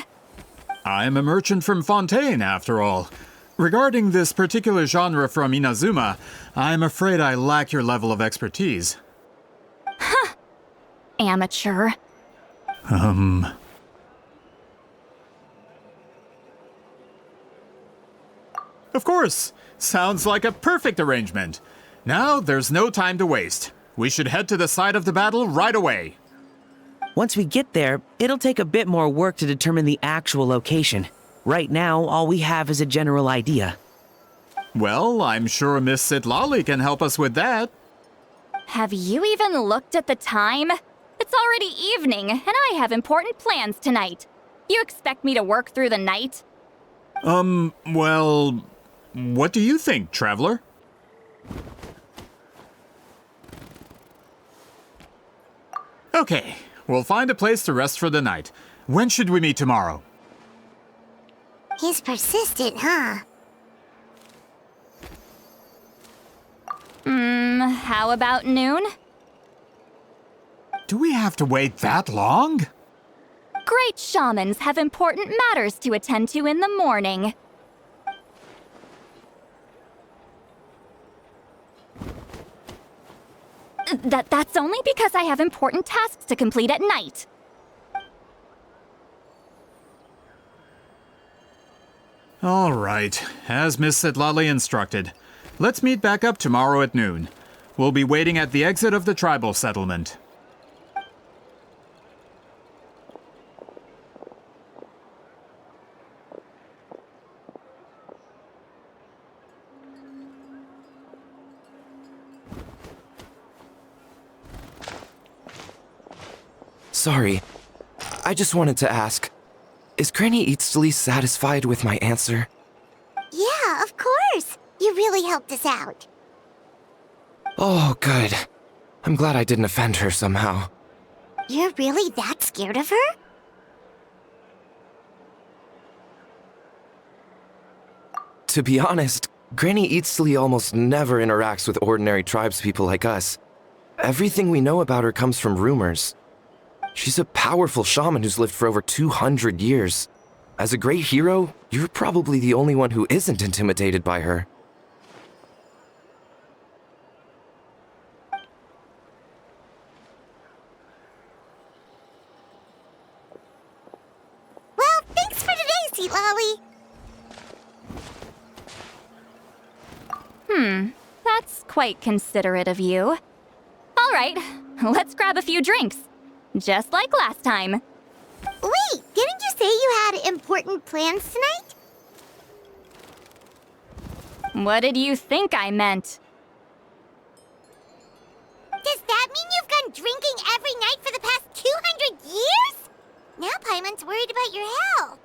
I'm a merchant from Fontaine, after all. Regarding this particular genre from Inazuma, I'm afraid I lack your level of expertise. Amateur. Of course! Sounds like a perfect arrangement. Now, there's no time to waste. We should head to the site of the battle right away. Once we get there, it'll take a bit more work to determine the actual location. Right now, all we have is a general idea. Well, I'm sure Miss Sitlali can help us with that. Have you even looked at the time? It's already evening, and I have important plans tonight. You expect me to work through the night? Well, what do you think, traveler? Okay, we'll find a place to rest for the night. When should we meet tomorrow? He's persistent, huh? How about noon? Do we have to wait that long? Great shamans have important matters to attend to in the morning. That's only because I have important tasks to complete at night. All right, as Miss Sitlali instructed. Let's meet back up tomorrow at noon. We'll be waiting at the exit of the tribal settlement. Sorry, I just wanted to ask, is Granny Eatsley satisfied with my answer? Yeah, of course. You really helped us out. Oh, good. I'm glad I didn't offend her somehow. You're really that scared of her? To be honest, Granny Eatsley almost never interacts with ordinary tribespeople like us. Everything we know about her comes from rumors. She's a powerful shaman who's lived for over 200 years. As a great hero, you're probably the only one who isn't intimidated by her. Well, thanks for today, Sweet Lolly. That's quite considerate of you. All right, let's grab a few drinks. Just like last time. Wait, didn't you say you had important plans tonight? What did you think I meant? Does that mean you've gone drinking every night for the past 200 years? Now Paimon's worried about your health.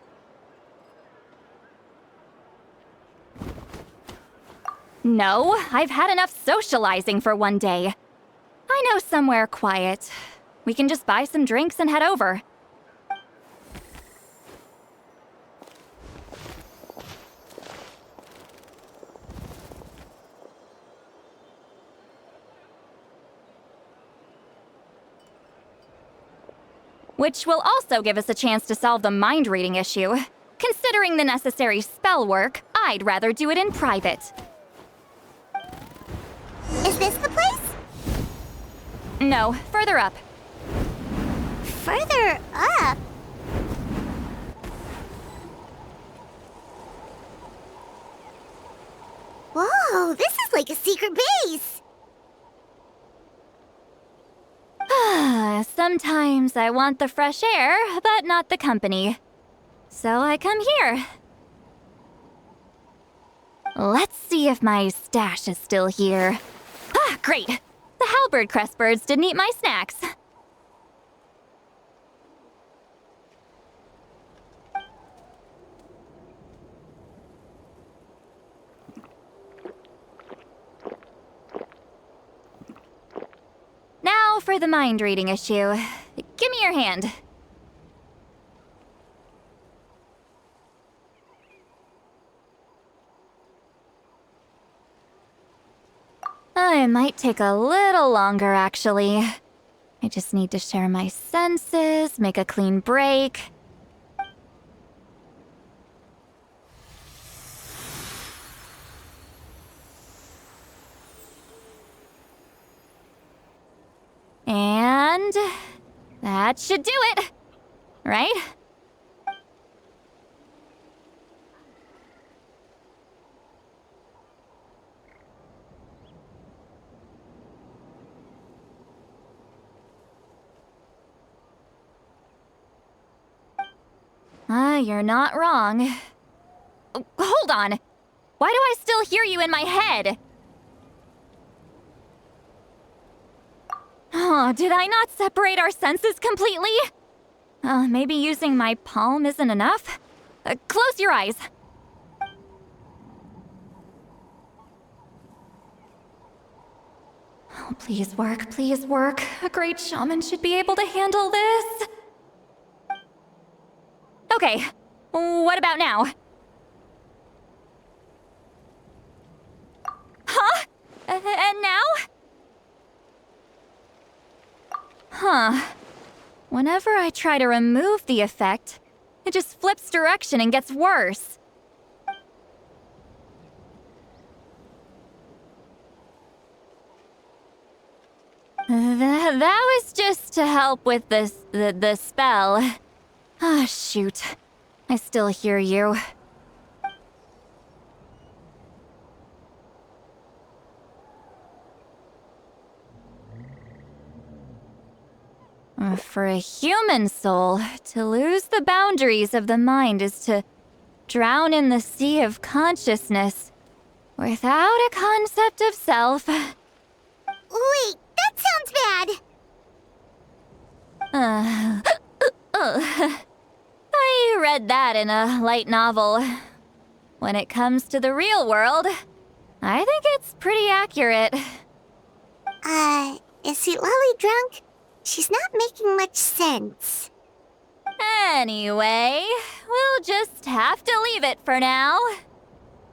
No, I've had enough socializing for one day. I know somewhere quiet. We can just buy some drinks and head over. Which will also give us a chance to solve the mind reading issue. Considering the necessary spell work, I'd rather do it in private. Is this the place? No, further up. Further up? Whoa, this is like a secret base. Sometimes I want the fresh air, but not the company. So I come here. Let's see if my stash is still here. Ah, great! The halberd crest birds didn't eat my snacks. for the mind reading issue. Give me your hand. It might take a little longer, actually. I just need to share my senses, make a clean break. And that should do it, right? You're not wrong. Hold on. Why do I still hear you in my head? Oh, did I not separate our senses completely? Maybe using my palm isn't enough? Close your eyes. Oh, please work, please work. A great shaman should be able to handle this. Okay, what about now? Huh? And now? Huh. Whenever I try to remove the effect, it just flips direction and gets worse. That was just to help with the spell. Ah, shoot. I still hear you. For a human soul, to lose the boundaries of the mind is to drown in the sea of consciousness without a concept of self. Wait, that sounds bad! I read that in a light novel. When it comes to the real world, I think it's pretty accurate. Is Sweet Lolly drunk? She's not making much sense. Anyway, we'll just have to leave it for now.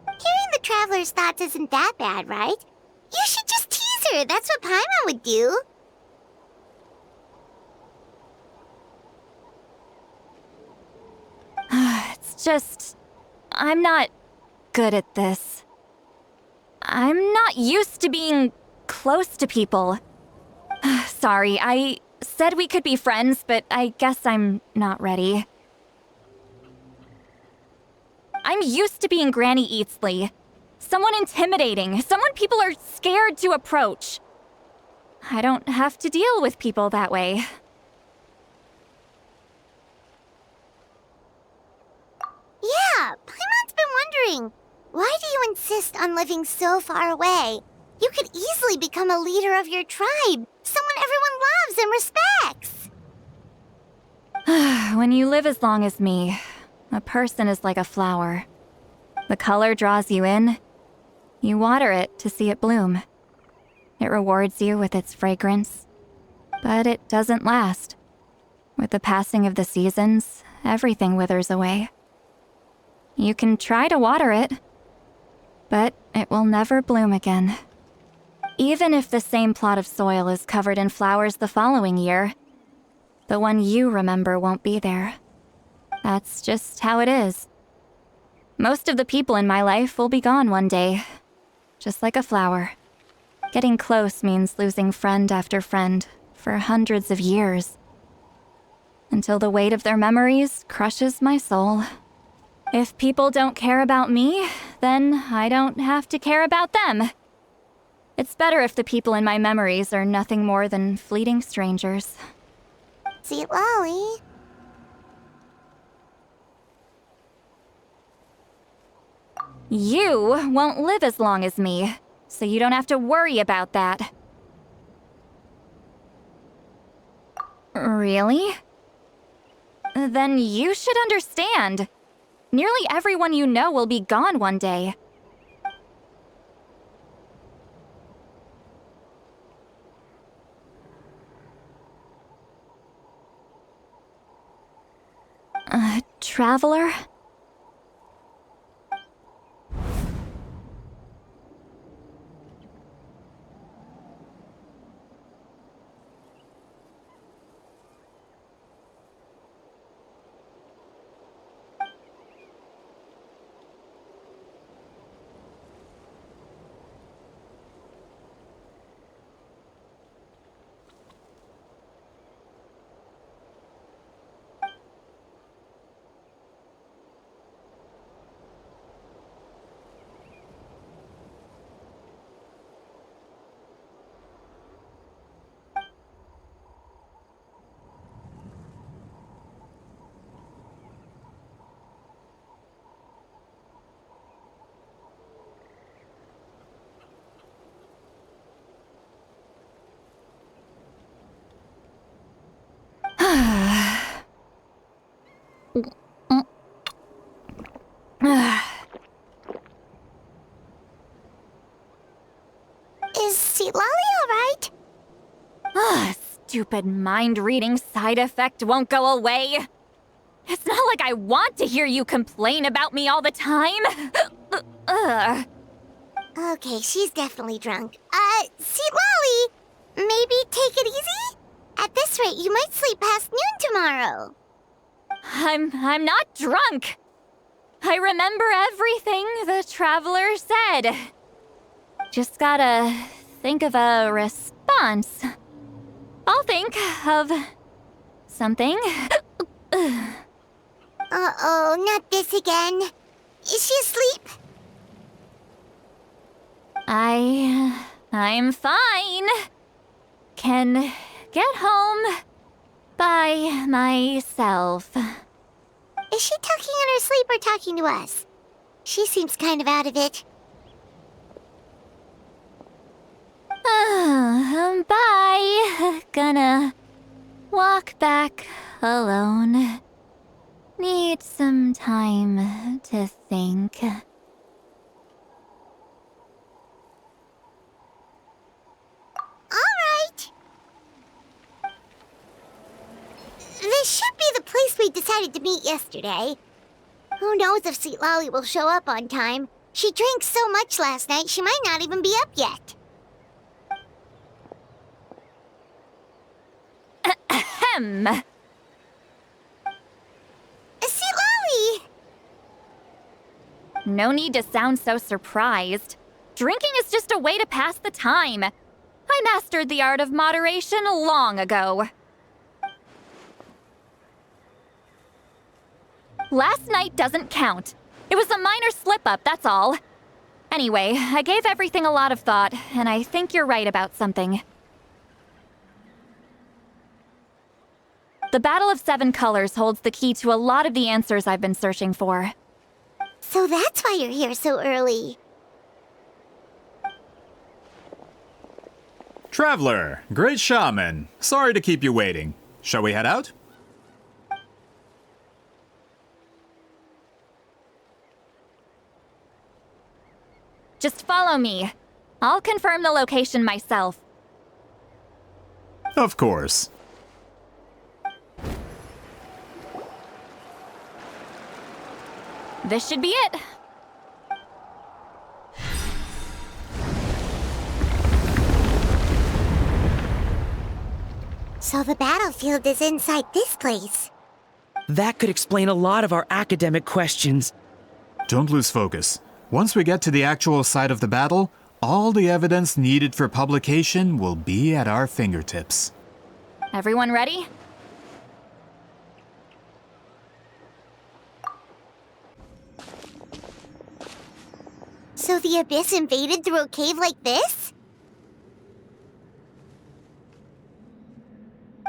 Hearing the Traveler's thoughts isn't that bad, right? You should just tease her. That's what Paimon would do. It's just... I'm not good at this. I'm not used to being close to people. Sorry, I said we could be friends, but I guess I'm not ready. I'm used to being Granny Eatsley. Someone intimidating, someone people are scared to approach. I don't have to deal with people that way. Yeah, Paimon's been wondering. Why do you insist on living so far away? You could easily become a leader of your tribe, someone everyone loves and respects. When you live as long as me, a person is like a flower. The color draws you in. You water it to see it bloom. It rewards you with its fragrance. But it doesn't last. With the passing of the seasons, everything withers away. You can try to water it, but it will never bloom again. Even if the same plot of soil is covered in flowers the following year, the one you remember won't be there. That's just how it is. Most of the people in my life will be gone one day, just like a flower. Getting close means losing friend after friend for hundreds of years, until the weight of their memories crushes my soul. If people don't care about me, then I don't have to care about them. It's better if the people in my memories are nothing more than fleeting strangers. Sweet Lolly. You won't live as long as me, so you don't have to worry about that. Really? Then you should understand. Nearly everyone you know will be gone one day. traveler? Is Seat Lolly alright? Stupid mind-reading side effect won't go away. It's not like I want to hear you complain about me all the time. Okay, she's definitely drunk. Seat Lolly, maybe take it easy? At this rate, you might sleep past noon tomorrow. I'm not drunk. I remember everything the traveler said. Just gotta think of a response. I'll think of something. Uh-oh, not this again. Is she asleep? I'm fine. Can get home by myself. Is she talking in her sleep or talking to us? She seems kind of out of it. Bye. Gonna walk back alone. Need some time to think. Alright. This should be the place we decided to meet yesterday. Who knows if Seat Lolly will show up on time. She drank so much last night, she might not even be up yet. Ahem. Seat Lolly! No need to sound so surprised. Drinking is just a way to pass the time. I mastered the art of moderation long ago. Last night doesn't count. It was a minor slip-up, that's all. Anyway, I gave everything a lot of thought, and I think you're right about something. The Battle of Seven Colors holds the key to a lot of the answers I've been searching for. So that's why you're here so early. Traveler, great shaman. Sorry to keep you waiting. Shall we head out? Just follow me. I'll confirm the location myself. Of course. This should be it. So the battlefield is inside this place. That could explain a lot of our academic questions. Don't lose focus. Once we get to the actual site of the battle, all the evidence needed for publication will be at our fingertips. Everyone ready? So the Abyss invaded through a cave like this?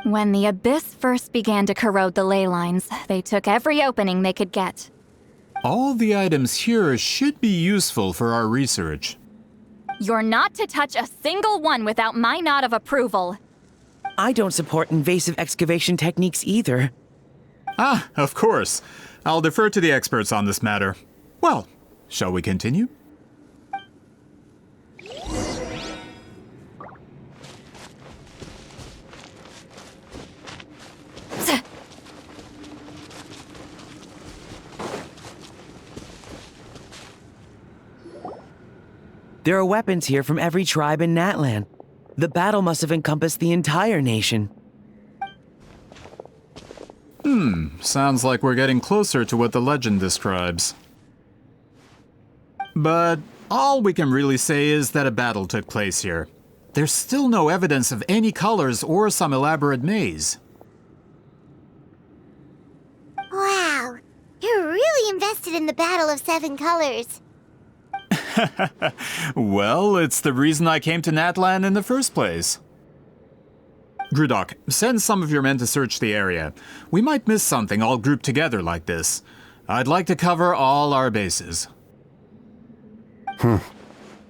When the Abyss first began to corrode the ley lines, they took every opening they could get. All the items here should be useful for our research. You're not to touch a single one without my nod of approval. I don't support invasive excavation techniques either. Ah, of course. I'll defer to the experts on this matter. Well, shall we continue? There are weapons here from every tribe in Natlan. The battle must have encompassed the entire nation. Sounds like we're getting closer to what the legend describes. But all we can really say is that a battle took place here. There's still no evidence of any colors or some elaborate maze. Wow, you're really invested in the Battle of Seven Colors. Well, it's the reason I came to Natlan in the first place. Grudok, send some of your men to search the area. We might miss something all grouped together like this. I'd like to cover all our bases.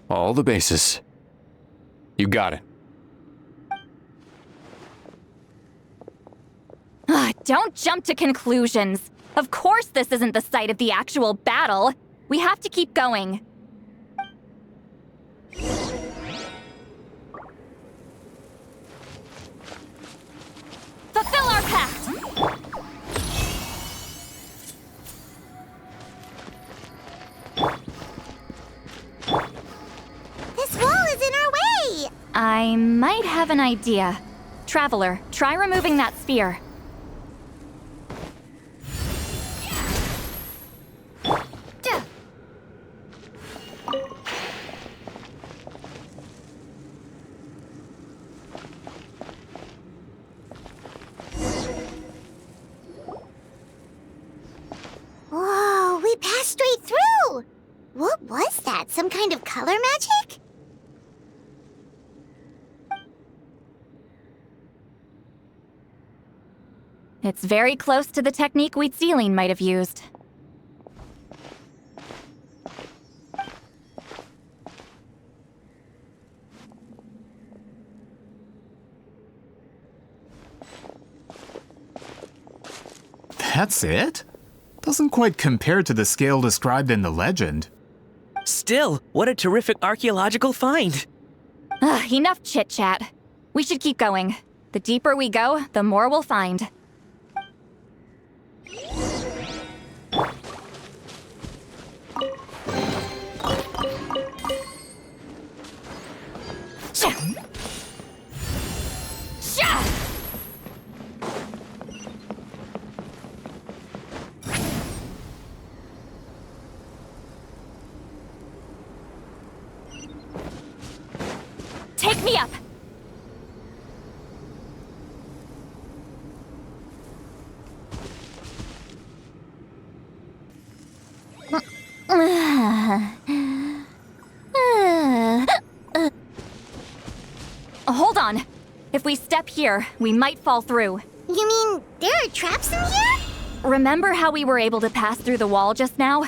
All the bases. You got it. Don't jump to conclusions. Of course this isn't the site of the actual battle. We have to keep going. Fulfill our pact! This wall is in our way! I might have an idea. Traveler, try removing that sphere. Whoa, we passed straight through! What was that? Some kind of color magic? It's very close to the technique Wheatsealing might have used. That's it? Doesn't quite compare to the scale described in the legend. Still, what a terrific archaeological find! Enough chit-chat. We should keep going. The deeper we go, the more we'll find. Take me up! Hold on. If we step here, we might fall through. You mean there are traps in here? Remember how we were able to pass through the wall just now?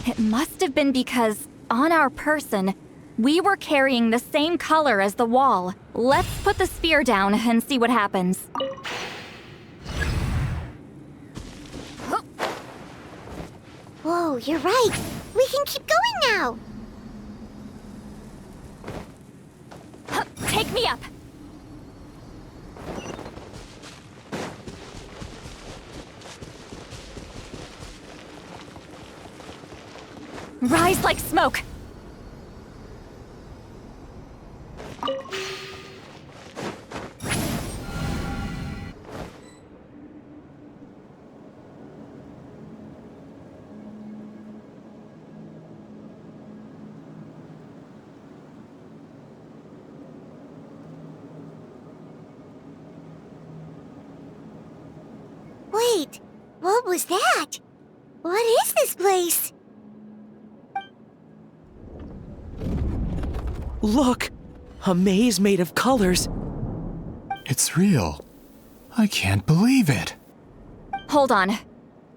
It must have been because, on our person, we were carrying the same color as the wall. Let's put the sphere down and see what happens. Whoa, you're right. We can keep going now. Take me up! Rise like smoke! Wait, what was that? What is this place? Look! A maze made of colors. It's real. I can't believe it. Hold on.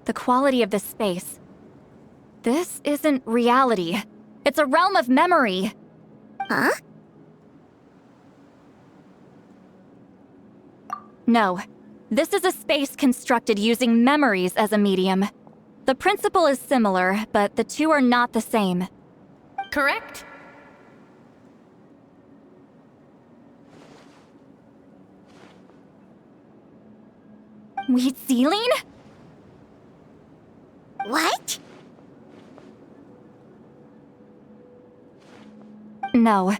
The quality of this space. This isn't reality. It's a realm of memory. Huh? No. This is a space constructed using memories as a medium. The principle is similar, but the two are not the same. Correct? Wheatsealing? What? No.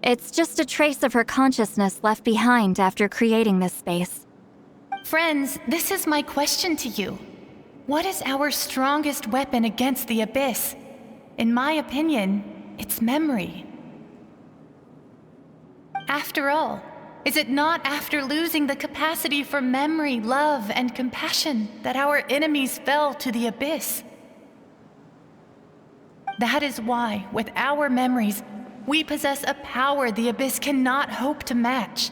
It's just a trace of her consciousness left behind after creating this space. Friends, this is my question to you. What is our strongest weapon against the Abyss? In my opinion, it's memory. After all, is it not after losing the capacity for memory, love, and compassion that our enemies fell to the Abyss? That is why, with our memories, we possess a power the Abyss cannot hope to match.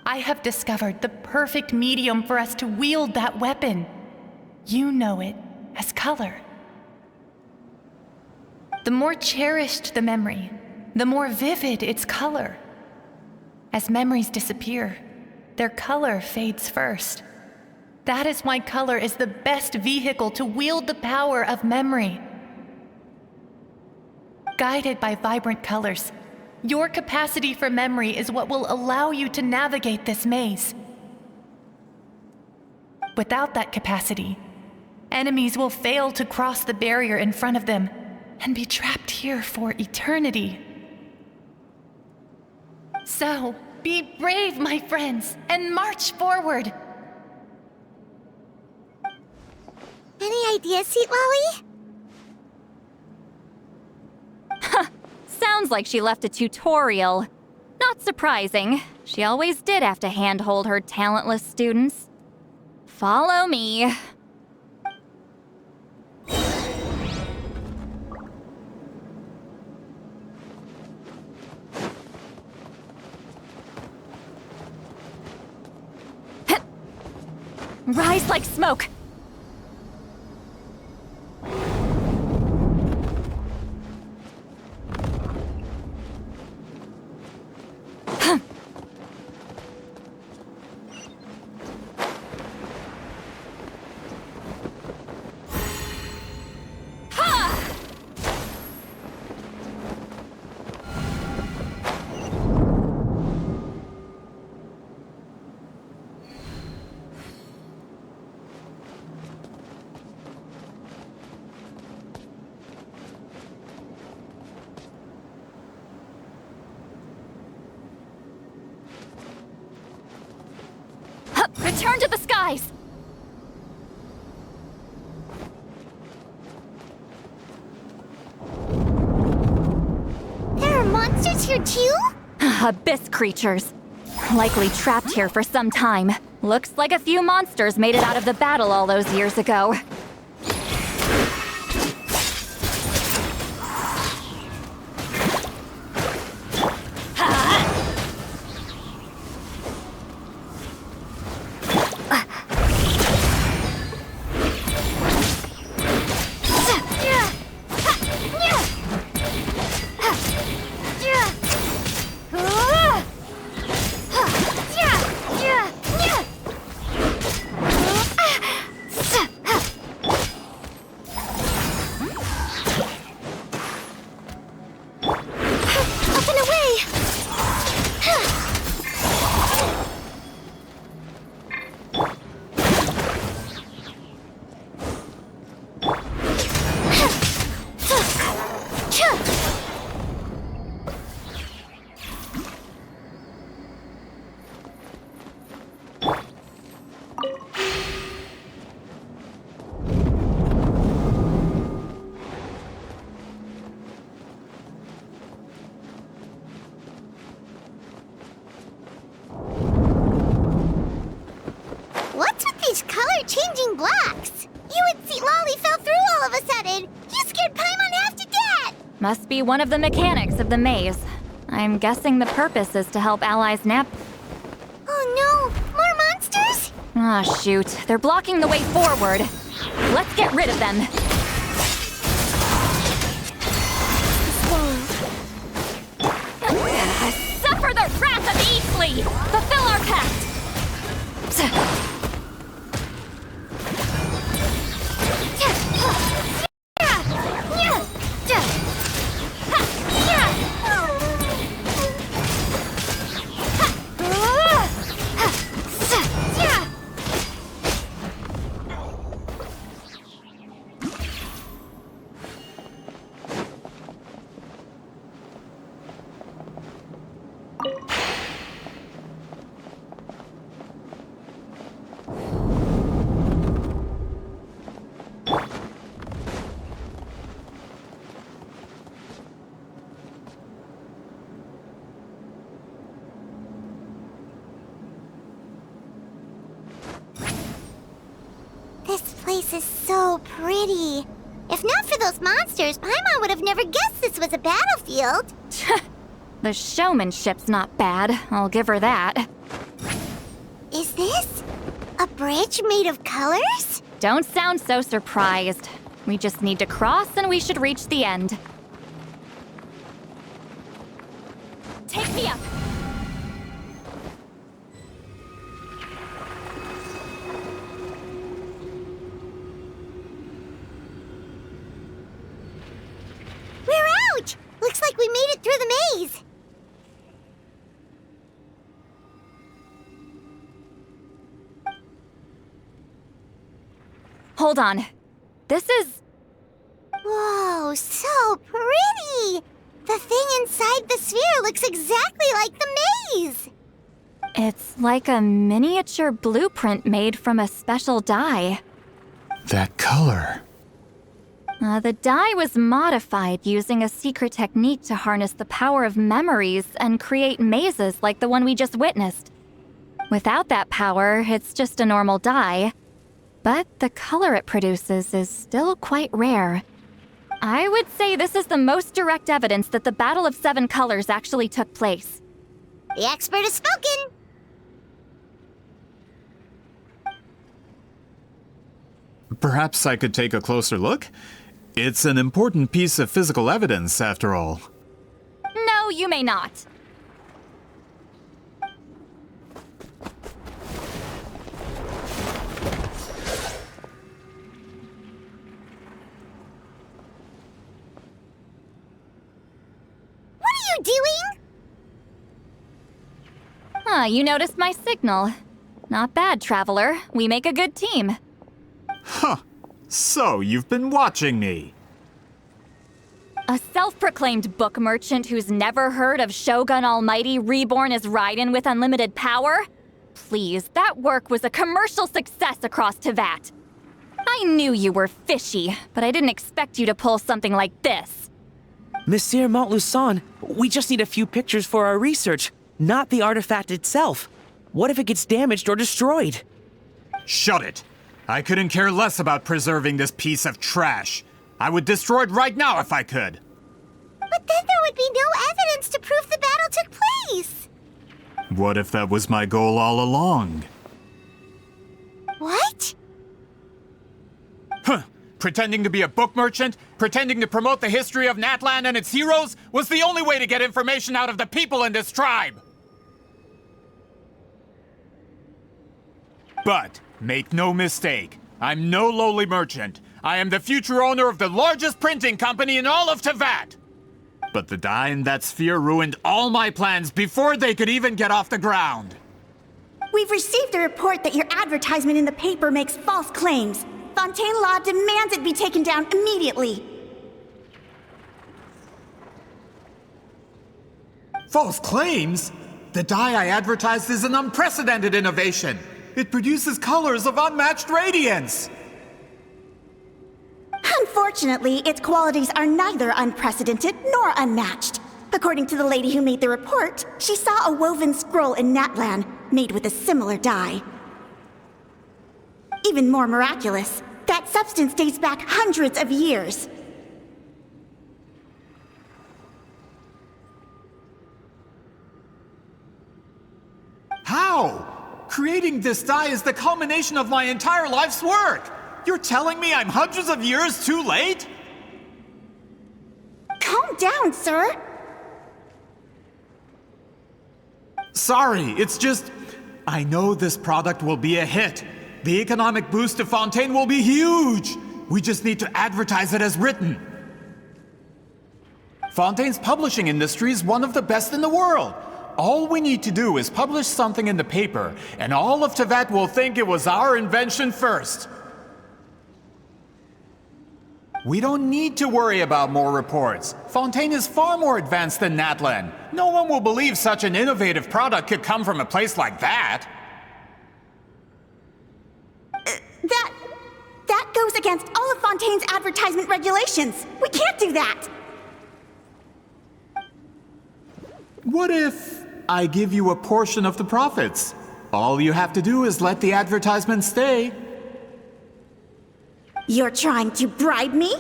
I have discovered the perfect medium for us to wield that weapon. You know it as color. The more cherished the memory, the more vivid its color. As memories disappear, their color fades first. That is why color is the best vehicle to wield the power of memory. Guided by vibrant colors, your capacity for memory is what will allow you to navigate this maze. Without that capacity, enemies will fail to cross the barrier in front of them and be trapped here for eternity. So, be brave, my friends, and march forward! Any ideas, Sweet Lolly? Sounds like she left a tutorial. Not surprising. She always did have to handhold her talentless students. Follow me. Rise like smoke. Return to the skies! There are monsters here too? Abyss creatures. Likely trapped here for some time. Looks like a few monsters made it out of the battle all those years ago. What's with these color-changing blocks? You and Sweet Lolly fell through all of a sudden. You scared Paimon half to death! Must be one of the mechanics of the maze. I'm guessing the purpose is to help allies nap. Oh no! More monsters? Ah, shoot. They're blocking the way forward. Let's get rid of them. Suffer the wrath of Eastleigh! Fulfill our pact! place is so pretty. If not for those monsters, Paimon would have never guessed this was a battlefield. The showmanship's not bad, I'll give her that. Is this a bridge made of colors? Don't sound so surprised. We just need to cross and we should reach the end. Take me up! We're out! Looks like we made it through the maze. Hold on. This is... Whoa, so pretty! The thing inside the sphere looks exactly like the maze! It's like a miniature blueprint made from a special dye. That color. The dye was modified using a secret technique to harness the power of memories and create mazes like the one we just witnessed. Without that power, it's just a normal dye. But the color it produces is still quite rare. I would say this is the most direct evidence that the Battle of Seven Colors actually took place. The expert has spoken! Perhaps I could take a closer look? It's an important piece of physical evidence, after all. No, you may not. Doing? You noticed my signal. Not bad, Traveler. We make a good team. Huh. So, you've been watching me. A self-proclaimed book merchant who's never heard of Shogun Almighty reborn as Raiden with unlimited power? Please, that work was a commercial success across Teyvat. I knew you were fishy, but I didn't expect you to pull something like this. Monsieur Montluçon, we just need a few pictures for our research, not the artifact itself. What if it gets damaged or destroyed? Shut it! I couldn't care less about preserving this piece of trash. I would destroy it right now if I could. But then there would be no evidence to prove the battle took place. What if that was my goal all along? What? Huh. Pretending to be a book merchant, pretending to promote the history of Natlan and its heroes, was the only way to get information out of the people in this tribe! But, make no mistake, I'm no lowly merchant. I am the future owner of the largest printing company in all of Teyvat! But the dye in that sphere ruined all my plans before they could even get off the ground! We've received a report that your advertisement in the paper makes false claims. Fontaine Law demands it be taken down immediately. False claims? The dye I advertised is an unprecedented innovation. It produces colors of unmatched radiance. Unfortunately, its qualities are neither unprecedented nor unmatched. According to the lady who made the report, she saw a woven scroll in Natlan made with a similar dye. Even more miraculous, that substance dates back hundreds of years. How? Creating this dye is the culmination of my entire life's work! You're telling me I'm hundreds of years too late? Calm down, sir! Sorry, it's just... I know this product will be a hit. The economic boost to Fontaine will be huge! We just need to advertise it as written. Fontaine's publishing industry is one of the best in the world. All we need to do is publish something in the paper, and all of Teyvat will think it was our invention first. We don't need to worry about more reports. Fontaine is far more advanced than Natlan. No one will believe such an innovative product could come from a place like that. That goes against all of Fontaine's advertisement regulations. We can't do that! What if I give you a portion of the profits? All you have to do is let the advertisement stay. You're trying to bribe me?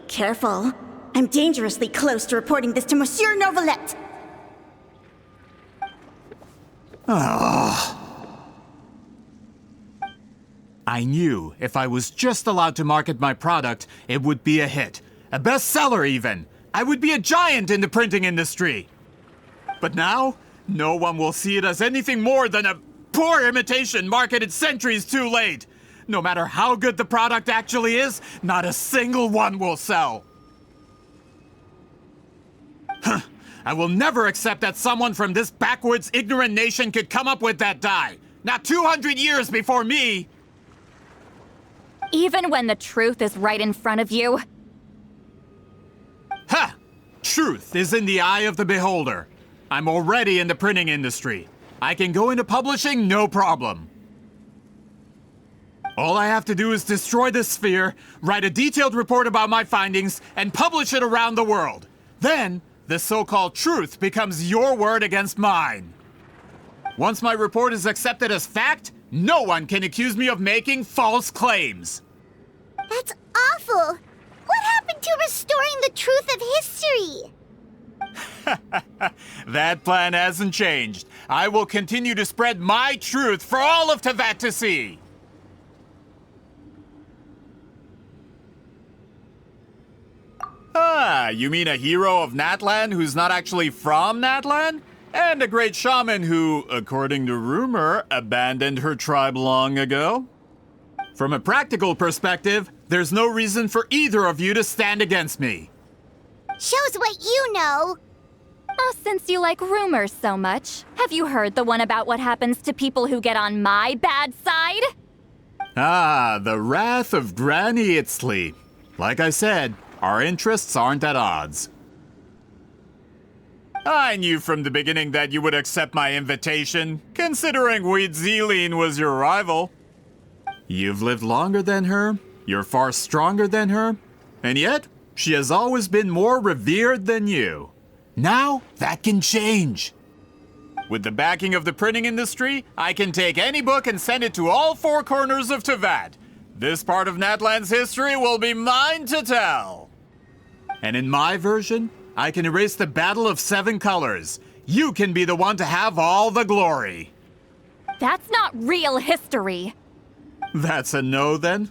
Careful. I'm dangerously close to reporting this to Monsieur Novelette. I knew if I was just allowed to market my product, it would be a hit. A bestseller, even. I would be a giant in the printing industry. But now, no one will see it as anything more than a poor imitation marketed centuries too late. No matter how good the product actually is, not a single one will sell. I will never accept that someone from this backwoods, ignorant nation could come up with that dye. Not 200 years before me! Even when the truth is right in front of you? Ha! Truth is in the eye of the beholder. I'm already in the printing industry. I can go into publishing, no problem. All I have to do is destroy this sphere, write a detailed report about my findings, and publish it around the world. Then, the so-called truth becomes your word against mine. Once my report is accepted as fact, no one can accuse me of making false claims. That's awful. What happened to restoring the truth of history? That plan hasn't changed. I will continue to spread my truth for all of Teyvat to see. Ah, you mean a hero of Natlan who's not actually from Natlan? And a great shaman who, according to rumor, abandoned her tribe long ago? From a practical perspective, there's no reason for either of you to stand against me. Shows what you know. Oh, since you like rumors so much, have you heard the one about what happens to people who get on my bad side? Ah, the wrath of Granny Itzley. Like I said, our interests aren't at odds. I knew from the beginning that you would accept my invitation, considering Huitzilin was your rival. You've lived longer than her, you're far stronger than her, and yet, she has always been more revered than you. Now, that can change. With the backing of the printing industry, I can take any book and send it to all four corners of Teyvat. This part of Natlan's history will be mine to tell. And in my version, I can erase the Battle of Seven Colors. You can be the one to have all the glory. That's not real history. That's a no, then?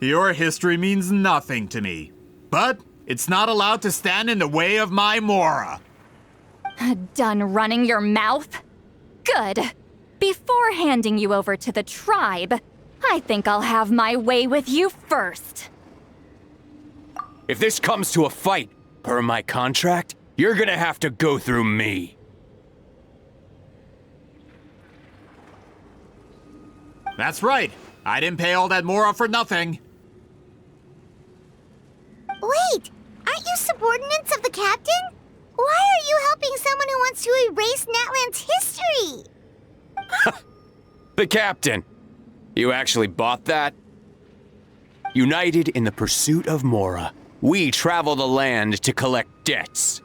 Your history means nothing to me. But it's not allowed to stand in the way of my Mora. Done running your mouth? Good. Before handing you over to the tribe, I think I'll have my way with you first. If this comes to a fight, per my contract, you're gonna have to go through me. That's right. I didn't pay all that Mora for nothing. Wait, aren't you subordinates of the captain? Why are you helping someone who wants to erase Natlan's history? The captain. You actually bought that? United in the pursuit of Mora, we travel the land to collect debts.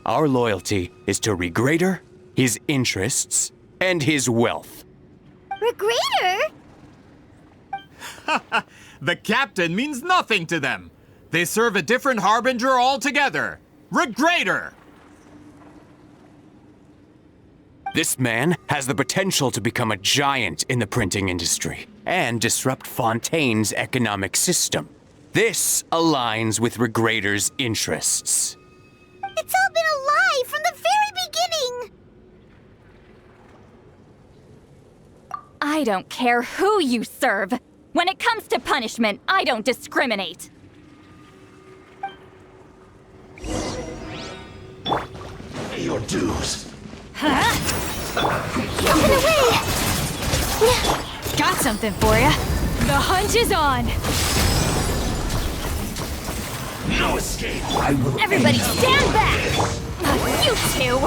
Our loyalty is to Regrader, his interests, and his wealth. Regrader? The captain means nothing to them. They serve a different harbinger altogether. Regrader! This man has the potential to become a giant in the printing industry and disrupt Fontaine's economic system. This aligns with Regrader's interests. It's all been a lie from the very beginning! I don't care who you serve. When it comes to punishment, I don't discriminate. Your dues. Huh? Get away! Got something for ya. The hunt is on. No escape. I will. Everybody stand back! You two!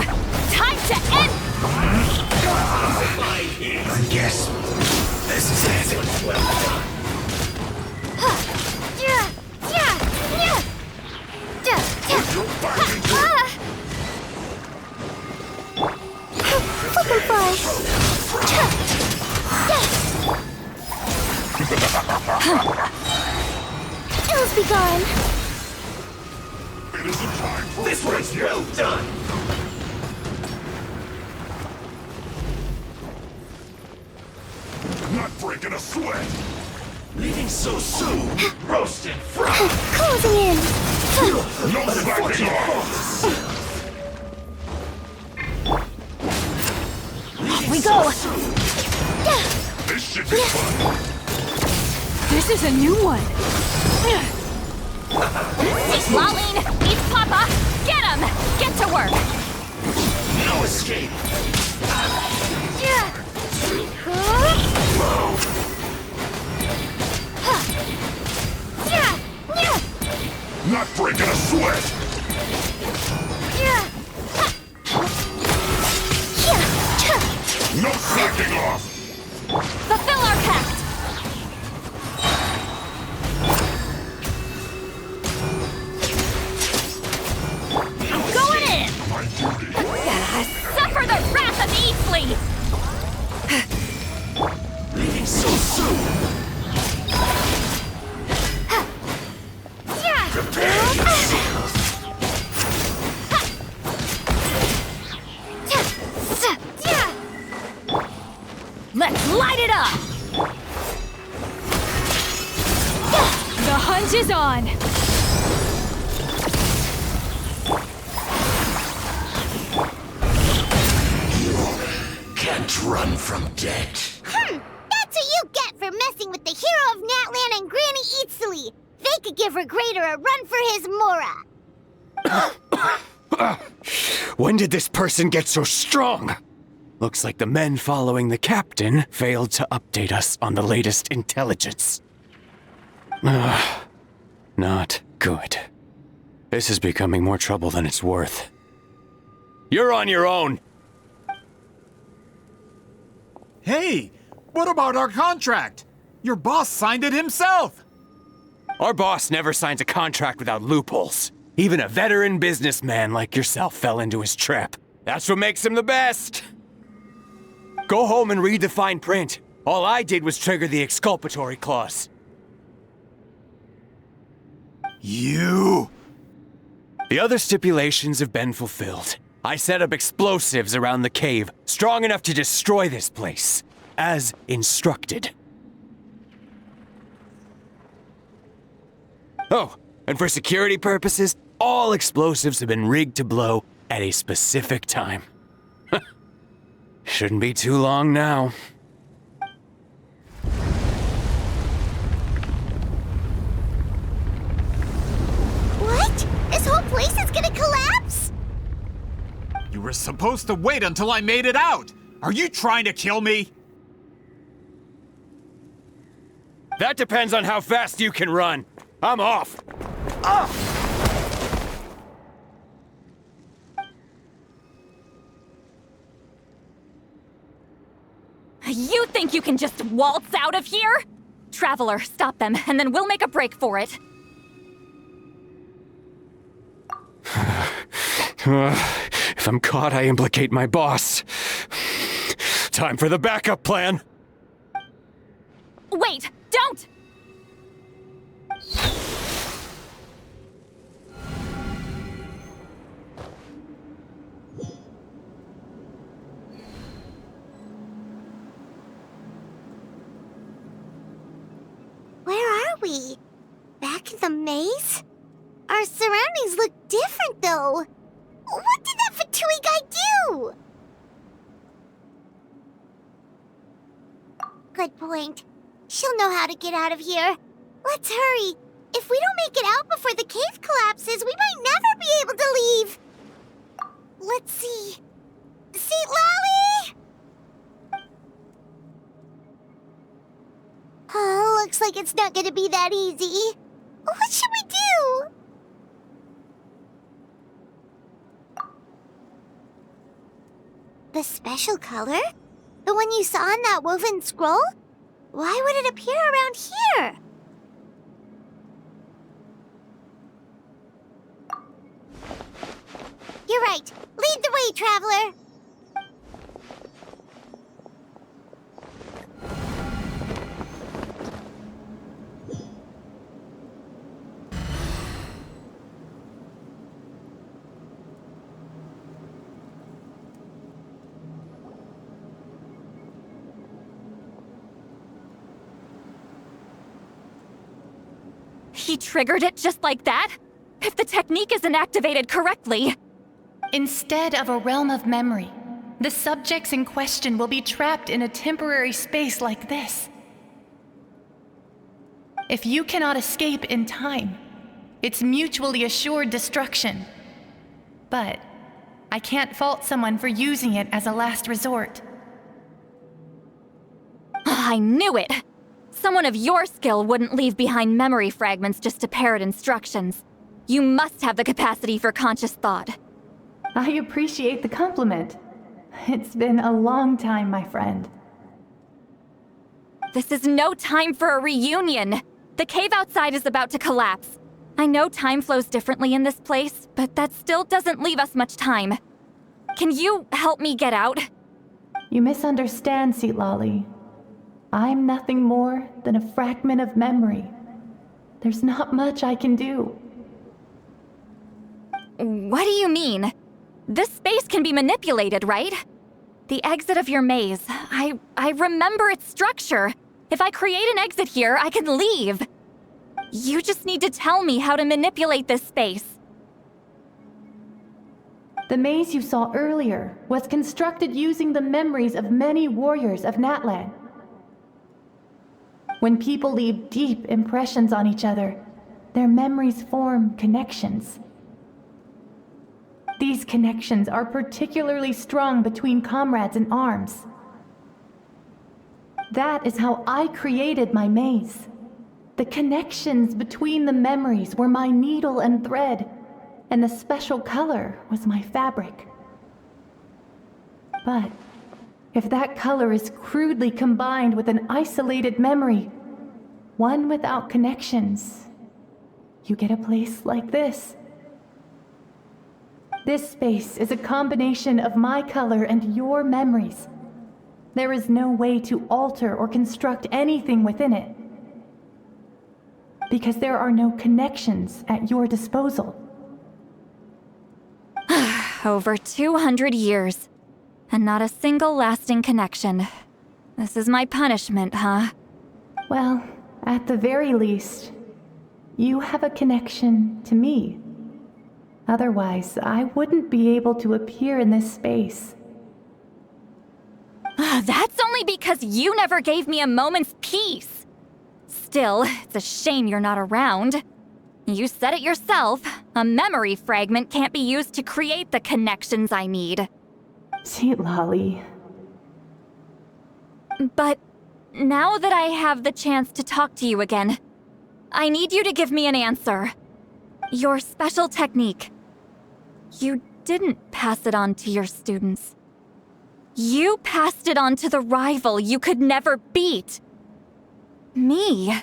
Time to end! I guess this is it. This one's well done! Not breaking a sweat! Leaving so soon! Roasted fried! Closing in! No slacking off! Off we go! This should be fun! This is a new one! Laline, it's Papa! Get him! Get to work! No escape! Not breaking a sweat! No slacking off! Fulfill our pact! I'm going in! Suffer the wrath of Eastleigh! Leaving so soon! Prepare yourselves! Let's light it up! The hunt is on! You can't run from death. That's what you get for messing with the hero of Natlan and Granny Eatsley. They could give Regrader a run for his Mora. When did this person get so strong? Looks like the men following the captain failed to update us on the latest intelligence. Not good. This is becoming more trouble than it's worth. You're on your own! Hey, what about our contract? Your boss signed it himself! Our boss never signs a contract without loopholes. Even a veteran businessman like yourself fell into his trap. That's what makes him the best! Go home and read the fine print. All I did was trigger the exculpatory clause. You! The other stipulations have been fulfilled. I set up explosives around the cave, strong enough to destroy this place, as instructed. Oh, and for security purposes, all explosives have been rigged to blow at a specific time. Shouldn't be too long now. What? This whole place is gonna collapse? You were supposed to wait until I made it out! Are you trying to kill me? That depends on how fast you can run. I'm off. You think you can just waltz out of here? Traveler, stop them, and then we'll make a break for it. If I'm caught, I implicate my boss. Time for the backup plan. Wait, don't! Where are we? Back in the maze? Our surroundings look different, though. What did that Fatui guy do? Good point. She'll know how to get out of here. Let's hurry. If we don't make it out before the cave collapses, we might never be able to leave. Let's see. See, Lolly? Oh, looks like it's not gonna be that easy. What should we do? The special color? The one you saw in that woven scroll? Why would it appear around here? You're right. Lead the way, traveler. He triggered it just like that? If the technique isn't activated correctly... Instead of a realm of memory, the subjects in question will be trapped in a temporary space like this. If you cannot escape in time, it's mutually assured destruction. But I can't fault someone for using it as a last resort. I knew it! Someone of your skill wouldn't leave behind memory fragments just to parrot instructions. You must have the capacity for conscious thought. I appreciate the compliment. It's been a long time, my friend. This is no time for a reunion! The cave outside is about to collapse. I know time flows differently in this place, but that still doesn't leave us much time. Can you help me get out? You misunderstand, Seatlali. I'm nothing more than a fragment of memory. There's not much I can do. What do you mean? This space can be manipulated, right? The exit of your maze. I remember its structure. If I create an exit here, I can leave. You just need to tell me how to manipulate this space. The maze you saw earlier was constructed using the memories of many warriors of Natlan. When people leave deep impressions on each other, their memories form connections. These connections are particularly strong between comrades in arms. That is how I created my maze. The connections between the memories were my needle and thread, and the special color was my fabric. But if that color is crudely combined with an isolated memory, one without connections, you get a place like this. This space is a combination of my color and your memories. There is no way to alter or construct anything within it, because there are no connections at your disposal. Over 200 years, and not a single lasting connection. This is my punishment, huh? Well, at the very least, you have a connection to me. Otherwise, I wouldn't be able to appear in this space. That's only because you never gave me a moment's peace. Still, it's a shame you're not around. You said it yourself. A memory fragment can't be used to create the connections I need. Seatlali. But now that I have the chance to talk to you again, I need you to give me an answer. Your special technique. You didn't pass it on to your students. You passed it on to the rival you could never beat. Me.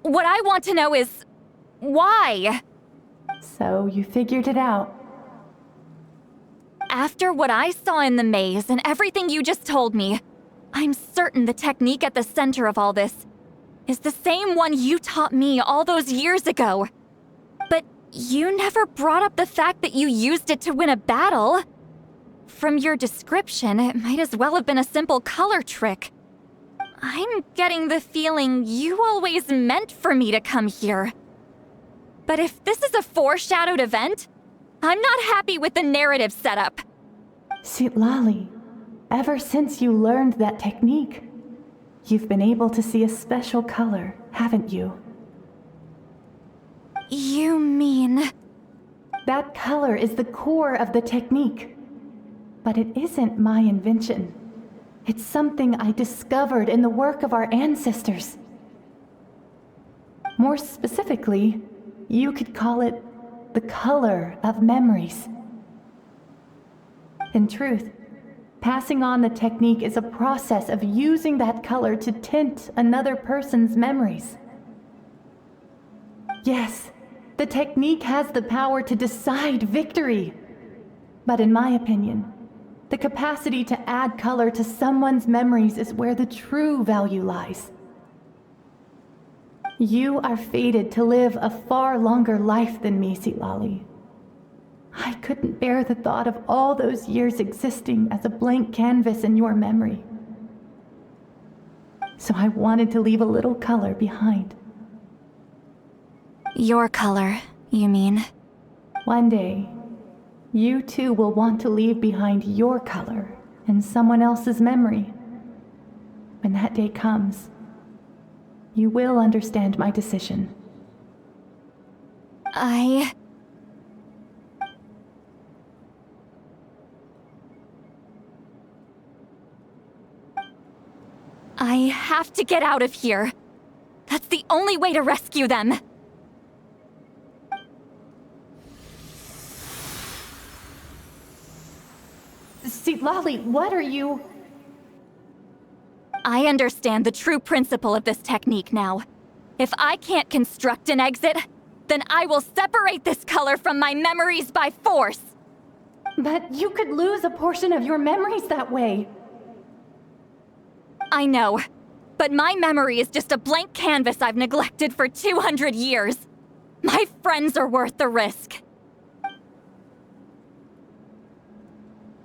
What I want to know is, why? So you figured it out. After what I saw in the maze and everything you just told me, I'm certain the technique at the center of all this is the same one you taught me all those years ago. But you never brought up the fact that you used it to win a battle. From your description, it might as well have been a simple color trick. I'm getting the feeling you always meant for me to come here. But if this is a foreshadowed event, I'm not happy with the narrative setup. Seatlali, ever since you learned that technique, you've been able to see a special color, haven't you? You mean... That color is the core of the technique. But it isn't my invention. It's something I discovered in the work of our ancestors. More specifically, you could call it the color of memories. In truth, passing on the technique is a process of using that color to tint another person's memories. Yes, the technique has the power to decide victory. But in my opinion, the capacity to add color to someone's memories is where the true value lies. You are fated to live a far longer life than me, Seatlali. I couldn't bear the thought of all those years existing as a blank canvas in your memory. So I wanted to leave a little color behind. Your color, you mean? One day, you too will want to leave behind your color in someone else's memory. When that day comes, you will understand my decision. I have to get out of here. That's the only way to rescue them. Lolly, what are you... I understand the true principle of this technique now. If I can't construct an exit, then I will separate this color from my memories by force. But you could lose a portion of your memories that way. I know, but my memory is just a blank canvas I've neglected for 200 years. My friends are worth the risk.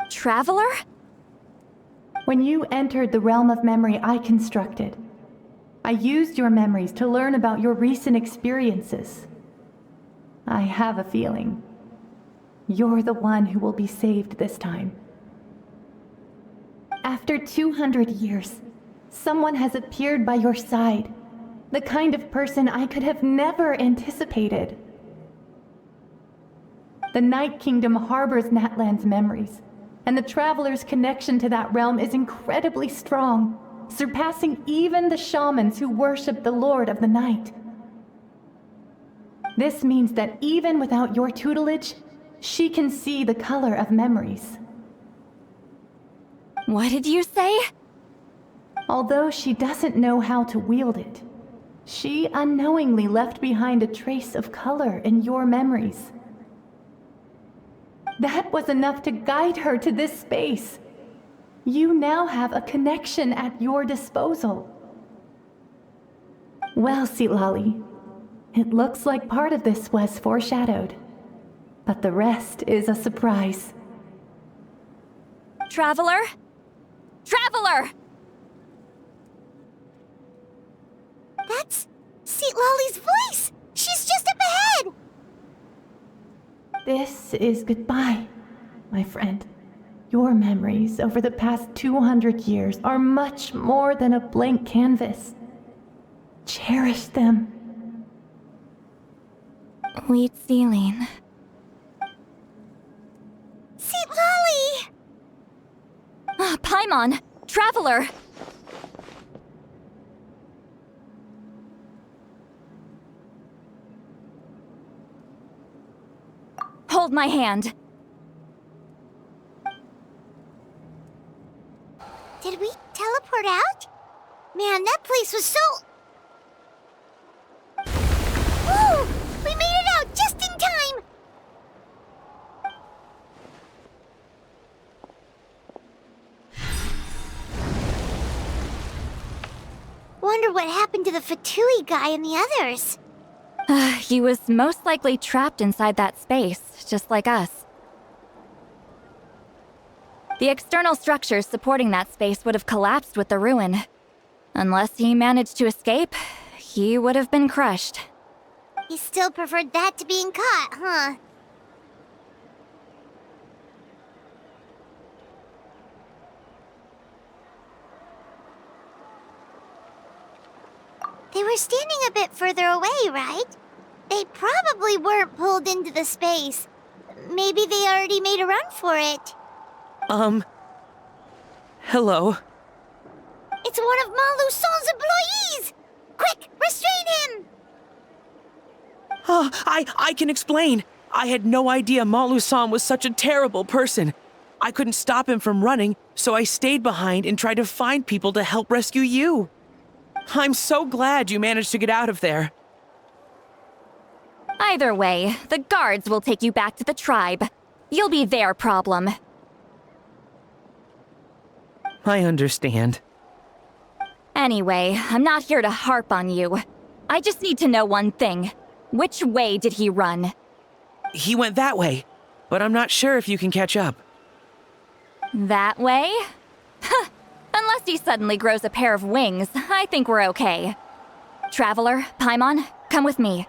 Traveler? When you entered the realm of memory I constructed, I used your memories to learn about your recent experiences. I have a feeling you're the one who will be saved this time. After 200 years, someone has appeared by your side, the kind of person I could have never anticipated. The Night Kingdom harbors Natlan's memories, and the Traveler's connection to that realm is incredibly strong, surpassing even the shamans who worship the Lord of the Night. This means that even without your tutelage, she can see the color of memories. What did you say? Although she doesn't know how to wield it, she unknowingly left behind a trace of color in your memories. That was enough to guide her to this space. You now have a connection at your disposal. Well, Lolly, it looks like part of this was foreshadowed, but the rest is a surprise. Traveler? Traveler! That's Lolly's voice! She's just up ahead! This is goodbye, my friend. Your memories over the past 200 years are much more than a blank canvas. Cherish them. Wheat ceiling. Lolly! Paimon! Traveler! Hold my hand. Did we teleport out? Man, that place was so... Woo! We made it out just in time! Wonder what happened to the Fatui guy and the others. He was most likely trapped inside that space, just like us. The external structures supporting that space would have collapsed with the ruin. Unless he managed to escape, he would have been crushed. He still preferred that to being caught, huh? They were standing a bit further away, right? They probably weren't pulled into the space. Maybe they already made a run for it. Hello? It's one of Malu Son's employees! Quick, restrain him! Oh, I can explain. I had no idea Malu-san was such a terrible person. I couldn't stop him from running, so I stayed behind and tried to find people to help rescue you. I'm so glad you managed to get out of there. Either way, the guards will take you back to the tribe. You'll be their problem. I understand. Anyway, I'm not here to harp on you. I just need to know one thing. Which way did he run? He went that way, but I'm not sure if you can catch up. That way? Unless he suddenly grows a pair of wings, I think we're okay. Traveler, Paimon, come with me.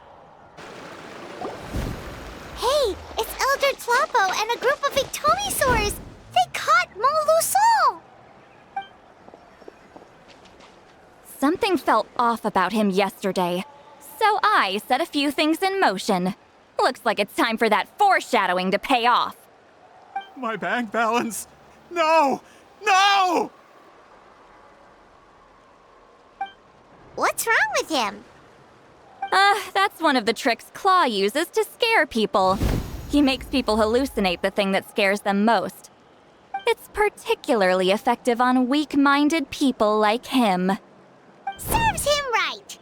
and a group of Ictomisaurs! They caught Molusol! Something felt off about him yesterday, so I set a few things in motion. Looks like it's time for that foreshadowing to pay off. My bank balance! No! No! What's wrong with him? That's one of the tricks Claw uses to scare people. He makes people hallucinate the thing that scares them most. It's particularly effective on weak-minded people like him. Serves him right!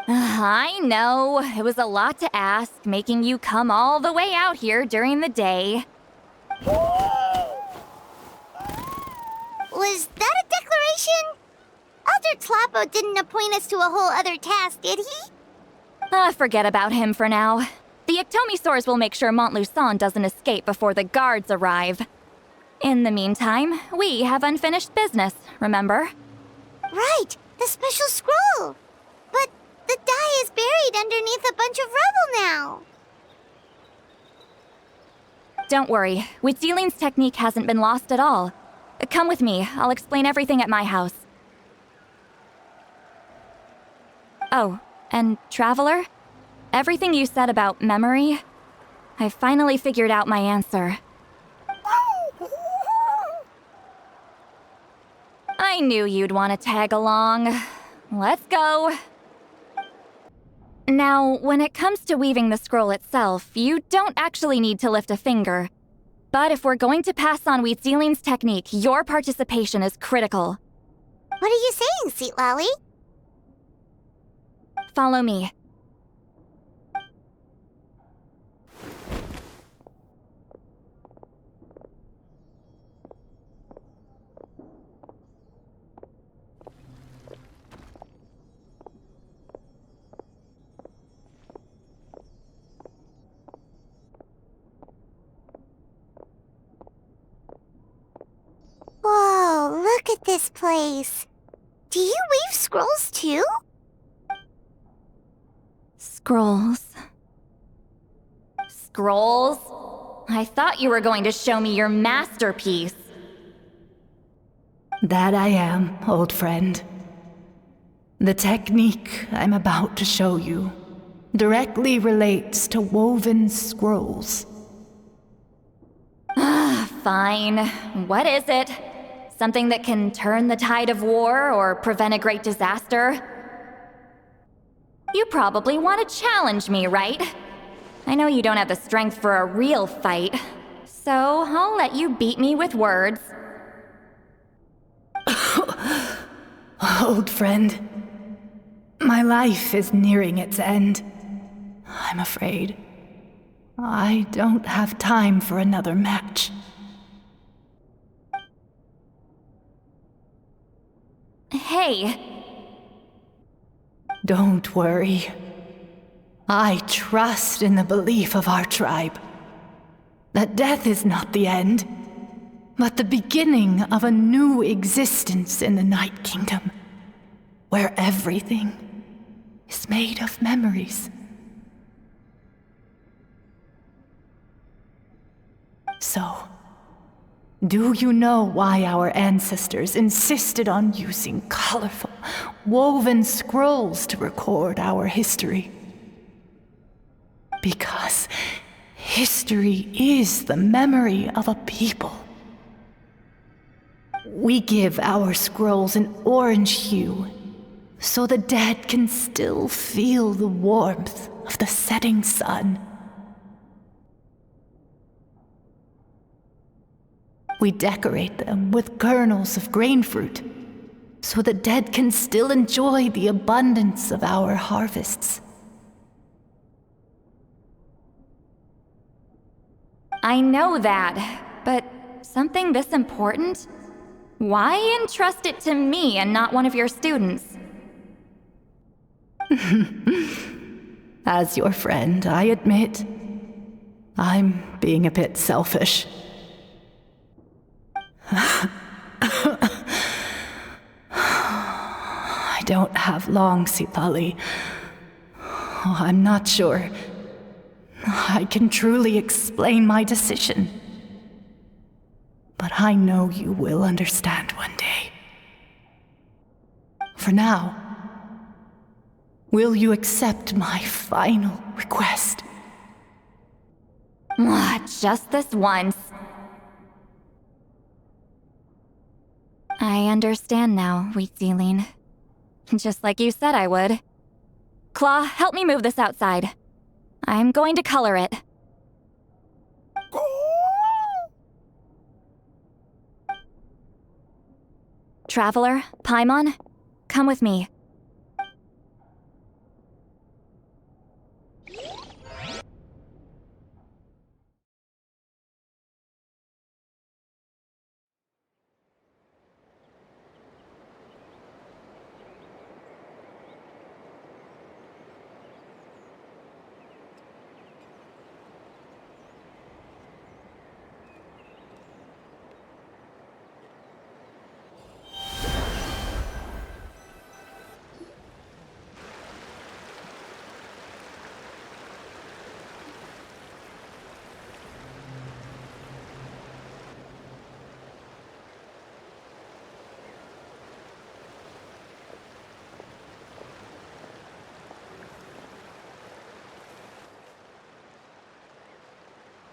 I know, it was a lot to ask, making you come all the way out here during the day. Was that a declaration? Elder Tlapo didn't appoint us to a whole other task, did he? Forget about him for now. The Ictomisaurs will make sure Montluçon doesn't escape before the guards arrive. In the meantime, we have unfinished business, remember? Right, the special scroll. But the die is buried underneath a bunch of rubble now. Don't worry, Witzeline's technique hasn't been lost at all. Come with me, I'll explain everything at my house. Oh, and Traveler? Everything you said about memory, I finally figured out my answer. I knew you'd want to tag along. Let's go. Now, when it comes to weaving the scroll itself, you don't actually need to lift a finger. But if we're going to pass on Witzeline's technique, your participation is critical. What are you saying, Sweet Lolly? Follow me. Whoa, look at this place. Do you weave scrolls too? Scrolls. Scrolls? I thought you were going to show me your masterpiece. That I am, old friend. The technique I'm about to show you directly relates to woven scrolls. Fine. What is it? Something that can turn the tide of war or prevent a great disaster? You probably want to challenge me, right? I know you don't have the strength for a real fight, so I'll let you beat me with words. Old friend, my life is nearing its end. I'm afraid I don't have time for another match. Hey. Don't worry. I trust in the belief of our tribe that death is not the end, but the beginning of a new existence in the Night Kingdom, where everything is made of memories. So, do you know why our ancestors insisted on using colorful, woven scrolls to record our history? Because history is the memory of a people. We give our scrolls an orange hue, so the dead can still feel the warmth of the setting sun. We decorate them with kernels of grain fruit, so the dead can still enjoy the abundance of our harvests. I know that, but something this important? Why entrust it to me and not one of your students? As your friend, I admit, I'm being a bit selfish. I don't have long, Sipali. Oh, I'm not sure I can truly explain my decision. But I know you will understand one day. For now, will you accept my final request? Just this once. I understand now, Wheat Ceiling. Just like you said I would. Claw, help me move this outside. I'm going to color it. Traveler, Paimon, come with me.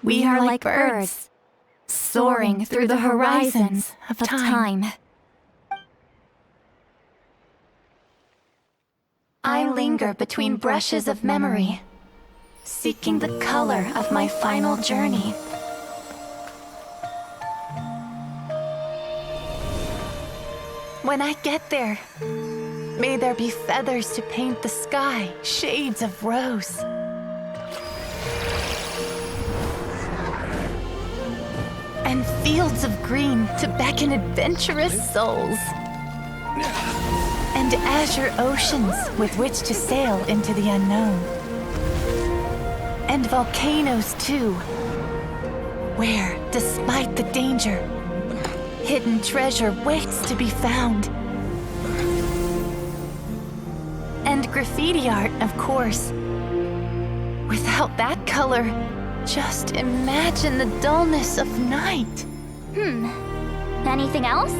We are like birds, soaring through the horizons of time. I linger between brushes of memory, seeking the color of my final journey. When I get there, may there be feathers to paint the sky, shades of rose. And fields of green to beckon adventurous souls. And azure oceans with which to sail into the unknown. And volcanoes too, where, despite the danger, hidden treasure waits to be found. And graffiti art, of course. Without that color, just imagine the dullness of night. Anything else?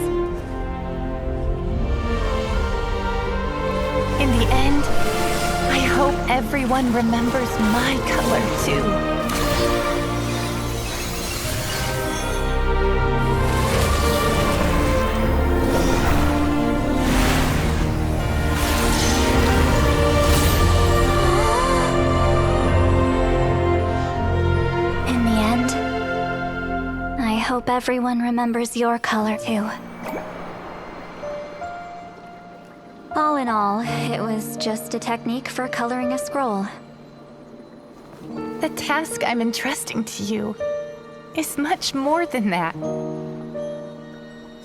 In the end, I hope everyone remembers my color too. I hope everyone remembers your color too. All in all, it was just a technique for coloring a scroll. The task I'm entrusting to you is much more than that.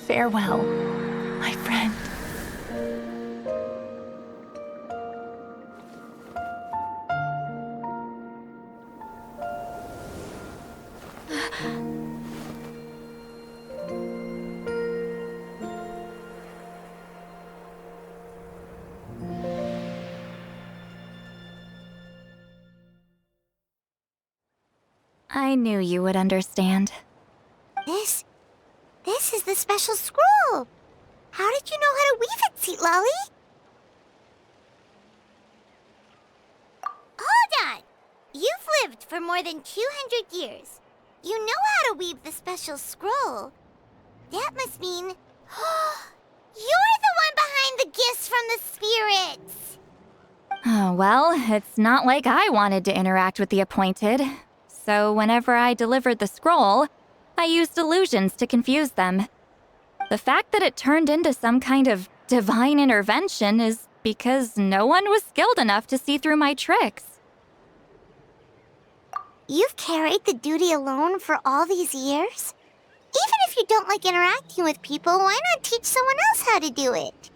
Farewell, my friend. I knew you would understand. This is the special scroll. How did you know how to weave it, Seat Lolly? Hold on! You've lived for more than 200 years. You know how to weave the special scroll. That must mean... you're the one behind the gifts from the spirits! Oh, well, it's not like I wanted to interact with the appointed. So whenever I delivered the scroll, I used illusions to confuse them. The fact that it turned into some kind of divine intervention is because no one was skilled enough to see through my tricks. You've carried the duty alone for all these years? Even if you don't like interacting with people, why not teach someone else how to do it?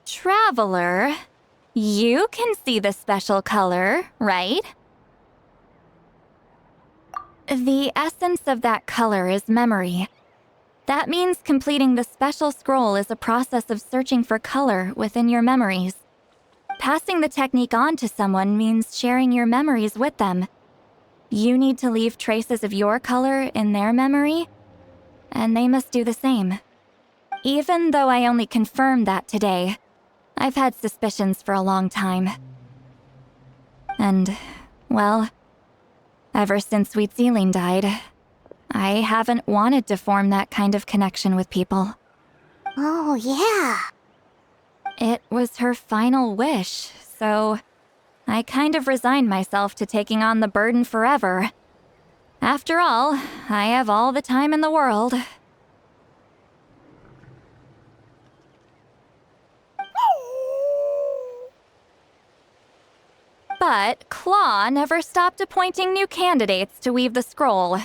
Traveler, you can see the special color, right? The essence of that color is memory. That means completing the special scroll is a process of searching for color within your memories. Passing the technique on to someone means sharing your memories with them. You need to leave traces of your color in their memory, and they must do the same. Even though I only confirmed that today, I've had suspicions for a long time. And, well, ever since Sweet Celine died, I haven't wanted to form that kind of connection with people. Oh, yeah. It was her final wish, so I kind of resigned myself to taking on the burden forever. After all, I have all the time in the world. But Claw never stopped appointing new candidates to weave the scroll,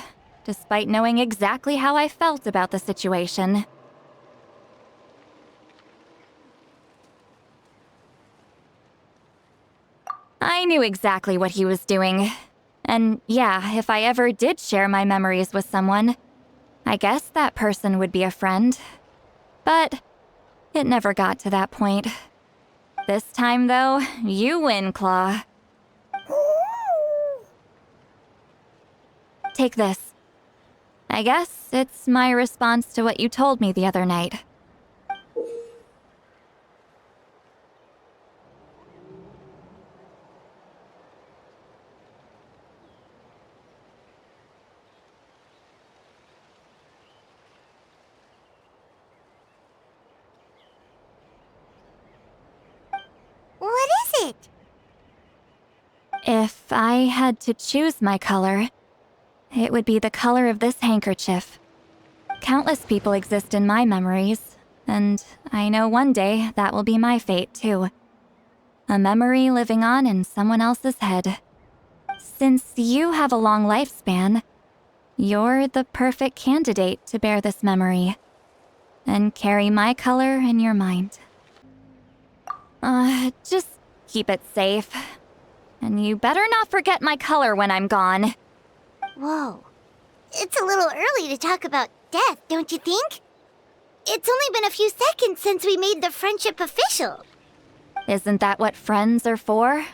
despite knowing exactly how I felt about the situation. I knew exactly what he was doing. And yeah, if I ever did share my memories with someone, I guess that person would be a friend. But it never got to that point. This time, though, you win, Claw. Take this. I guess it's my response to what you told me the other night. What is it? If I had to choose my color, it would be the color of this handkerchief. Countless people exist in my memories, and I know one day that will be my fate too. A memory living on in someone else's head. Since you have a long lifespan, you're the perfect candidate to bear this memory and carry my color in your mind. Just keep it safe. And you better not forget my color when I'm gone. Whoa. It's a little early to talk about death, don't you think? It's only been a few seconds since we made the friendship official. Isn't that what friends are for?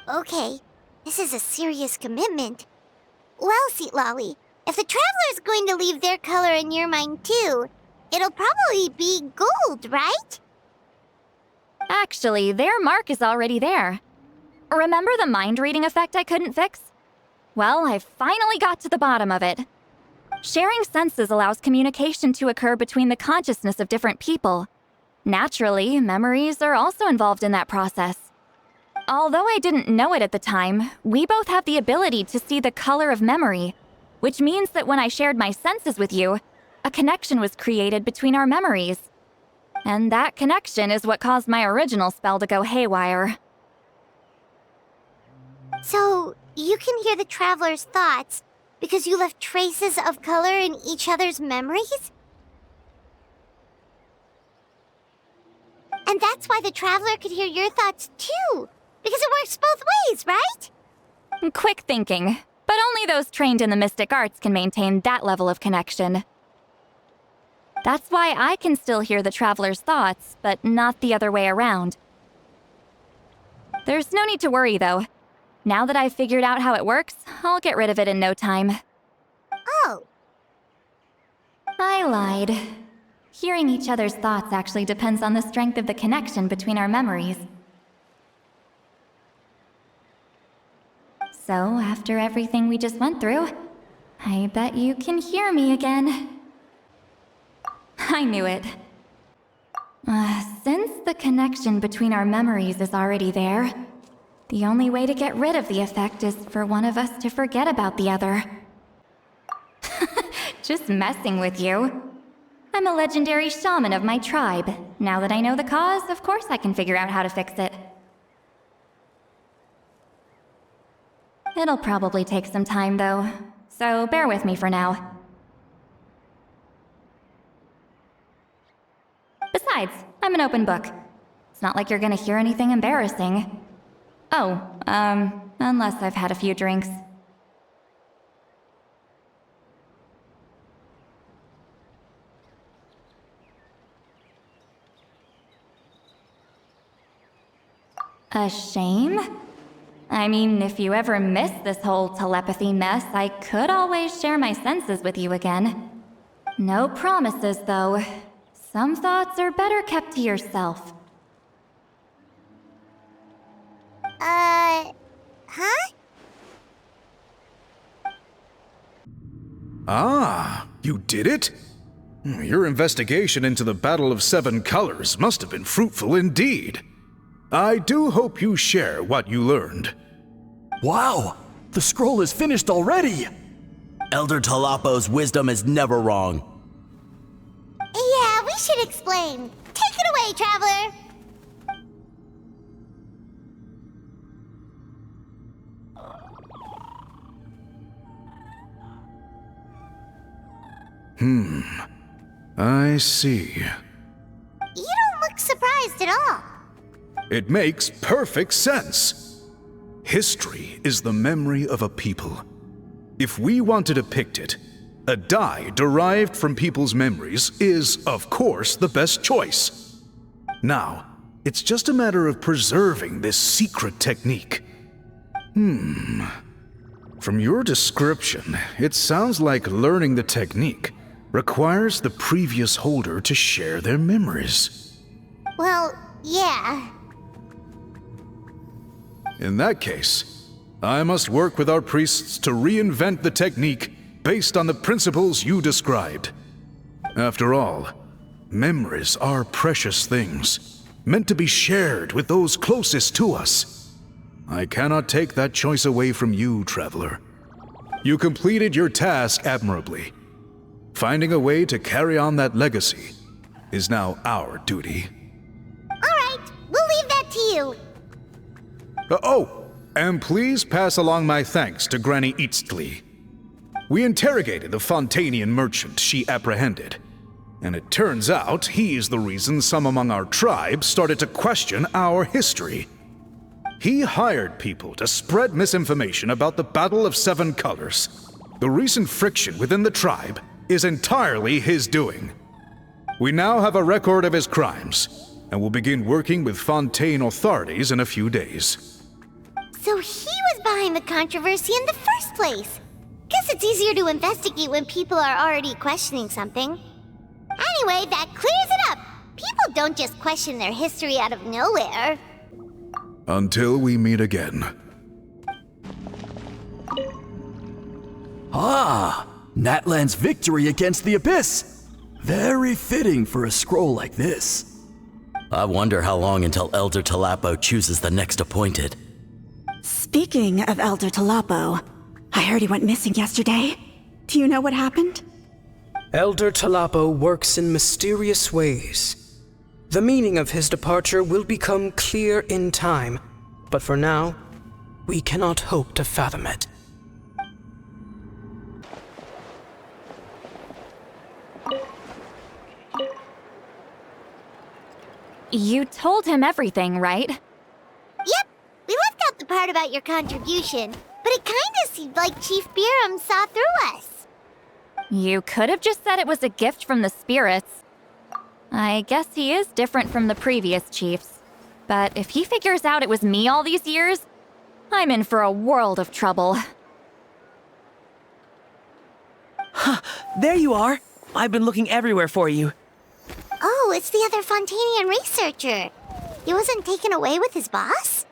Okay, this is a serious commitment. Well, Seat Lolly, if the Traveler's going to leave their color in your mind too, it'll probably be gold, right? Actually, their mark is already there. Remember the mind reading effect I couldn't fix? Well, I finally got to the bottom of it. Sharing senses allows communication to occur between the consciousness of different people. Naturally, memories are also involved in that process. Although I didn't know it at the time, we both have the ability to see the color of memory, which means that when I shared my senses with you, a connection was created between our memories. And that connection is what caused my original spell to go haywire. So, you can hear the Traveler's thoughts because you left traces of color in each other's memories? And that's why the Traveler could hear your thoughts too, because it works both ways, right? Quick thinking, but only those trained in the mystic arts can maintain that level of connection. That's why I can still hear the Traveler's thoughts, but not the other way around. There's no need to worry, though. Now that I've figured out how it works, I'll get rid of it in no time. Oh. I lied. Hearing each other's thoughts actually depends on the strength of the connection between our memories. So, after everything we just went through, I bet you can hear me again. I knew it. Since the connection between our memories is already there, the only way to get rid of the effect is for one of us to forget about the other. Just messing with you. I'm a legendary shaman of my tribe. Now that I know the cause, of course I can figure out how to fix it. It'll probably take some time, though, so bear with me for now. Besides, I'm an open book. It's not like you're gonna hear anything embarrassing. Oh, unless I've had a few drinks. A shame? I mean, if you ever miss this whole telepathy mess, I could always share my senses with you again. No promises, though. Some thoughts are better kept to yourself. Huh? Ah, you did it? Your investigation into the Battle of Seven Colors must have been fruitful indeed. I do hope you share what you learned. Wow! The scroll is finished already! Elder Talapo's wisdom is never wrong. Yeah, we should explain. Take it away, Traveler! I see. You don't look surprised at all. It makes perfect sense. History is the memory of a people. If we want to depict it, a dye derived from people's memories is, of course, the best choice. Now, it's just a matter of preserving this secret technique. From your description, it sounds like learning the technique requires the previous holder to share their memories. Well, yeah. In that case, I must work with our priests to reinvent the technique based on the principles you described. After all, memories are precious things, meant to be shared with those closest to us. I cannot take that choice away from you, Traveler. You completed your task admirably. Finding a way to carry on that legacy is now our duty. All right, we'll leave that to you. And please pass along my thanks to Granny Eastly. We interrogated the Fontanian merchant she apprehended, and it turns out he's the reason some among our tribe started to question our history. He hired people to spread misinformation about the Battle of Seven Colors. The recent friction within the tribe is entirely his doing. We now have a record of his crimes, and will begin working with Fontaine authorities in a few days. So he was behind the controversy in the first place. Guess it's easier to investigate when people are already questioning something. Anyway, that clears it up. People don't just question their history out of nowhere. Until we meet again. Ah! Natlan's victory against the Abyss! Very fitting for a scroll like this. I wonder how long until Elder Talapo chooses the next appointed. Speaking of Elder Talapo, I heard he went missing yesterday. Do you know what happened? Elder Talapo works in mysterious ways. The meaning of his departure will become clear in time, but for now, we cannot hope to fathom it. You told him everything, right? Yep, we left out the part about your contribution, but it kinda seemed like Chief Biram saw through us. You could have just said it was a gift from the spirits. I guess he is different from the previous chiefs. But if he figures out it was me all these years, I'm in for a world of trouble. There you are! I've been looking everywhere for you. Oh, it's the other Fontanian researcher. He wasn't taken away with his boss?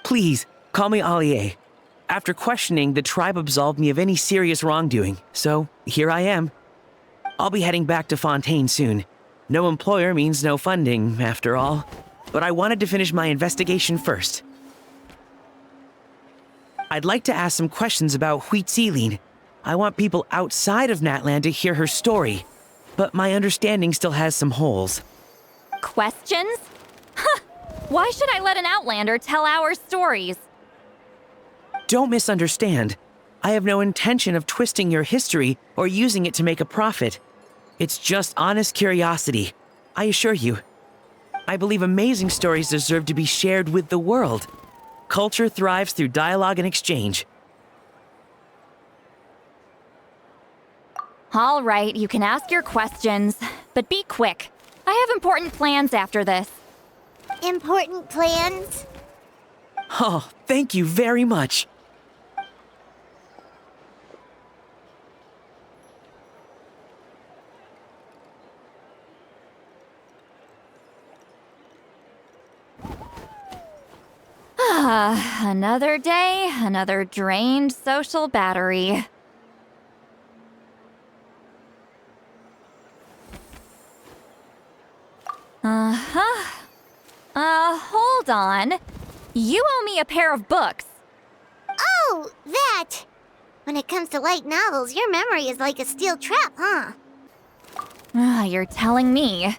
Please, call me Allier. After questioning, the tribe absolved me of any serious wrongdoing, so here I am. I'll be heading back to Fontaine soon. No employer means no funding, after all. But I wanted to finish my investigation first. I'd like to ask some questions about Huitziline. I want people outside of Natlan to hear her story, but my understanding still has some holes. Questions? Huh! Why should I let an Outlander tell our stories? Don't misunderstand. I have no intention of twisting your history or using it to make a profit. It's just honest curiosity, I assure you. I believe amazing stories deserve to be shared with the world. Culture thrives through dialogue and exchange. All right, you can ask your questions, but be quick. I have important plans after this. Important plans? Oh, thank you very much. Another day, another drained social battery. Hold on. You owe me a pair of books. Oh, that! When it comes to light novels, your memory is like a steel trap, huh? You're telling me.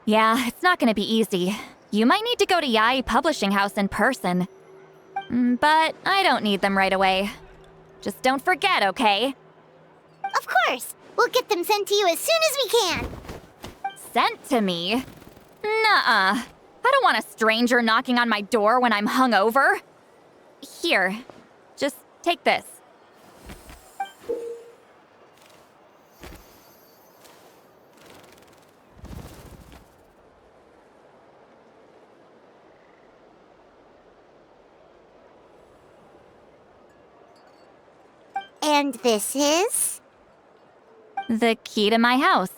Yeah, it's not gonna be easy. You might need to go to Yai Publishing House in person. But I don't need them right away. Just don't forget, okay? Of course! We'll get them sent to you as soon as we can! Sent to me? Nuh-uh. I don't want a stranger knocking on my door when I'm hungover. Here, just take this. And this is? The key to my house.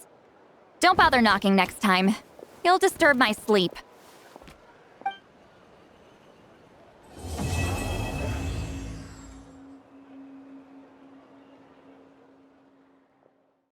Don't bother knocking next time. You'll disturb my sleep.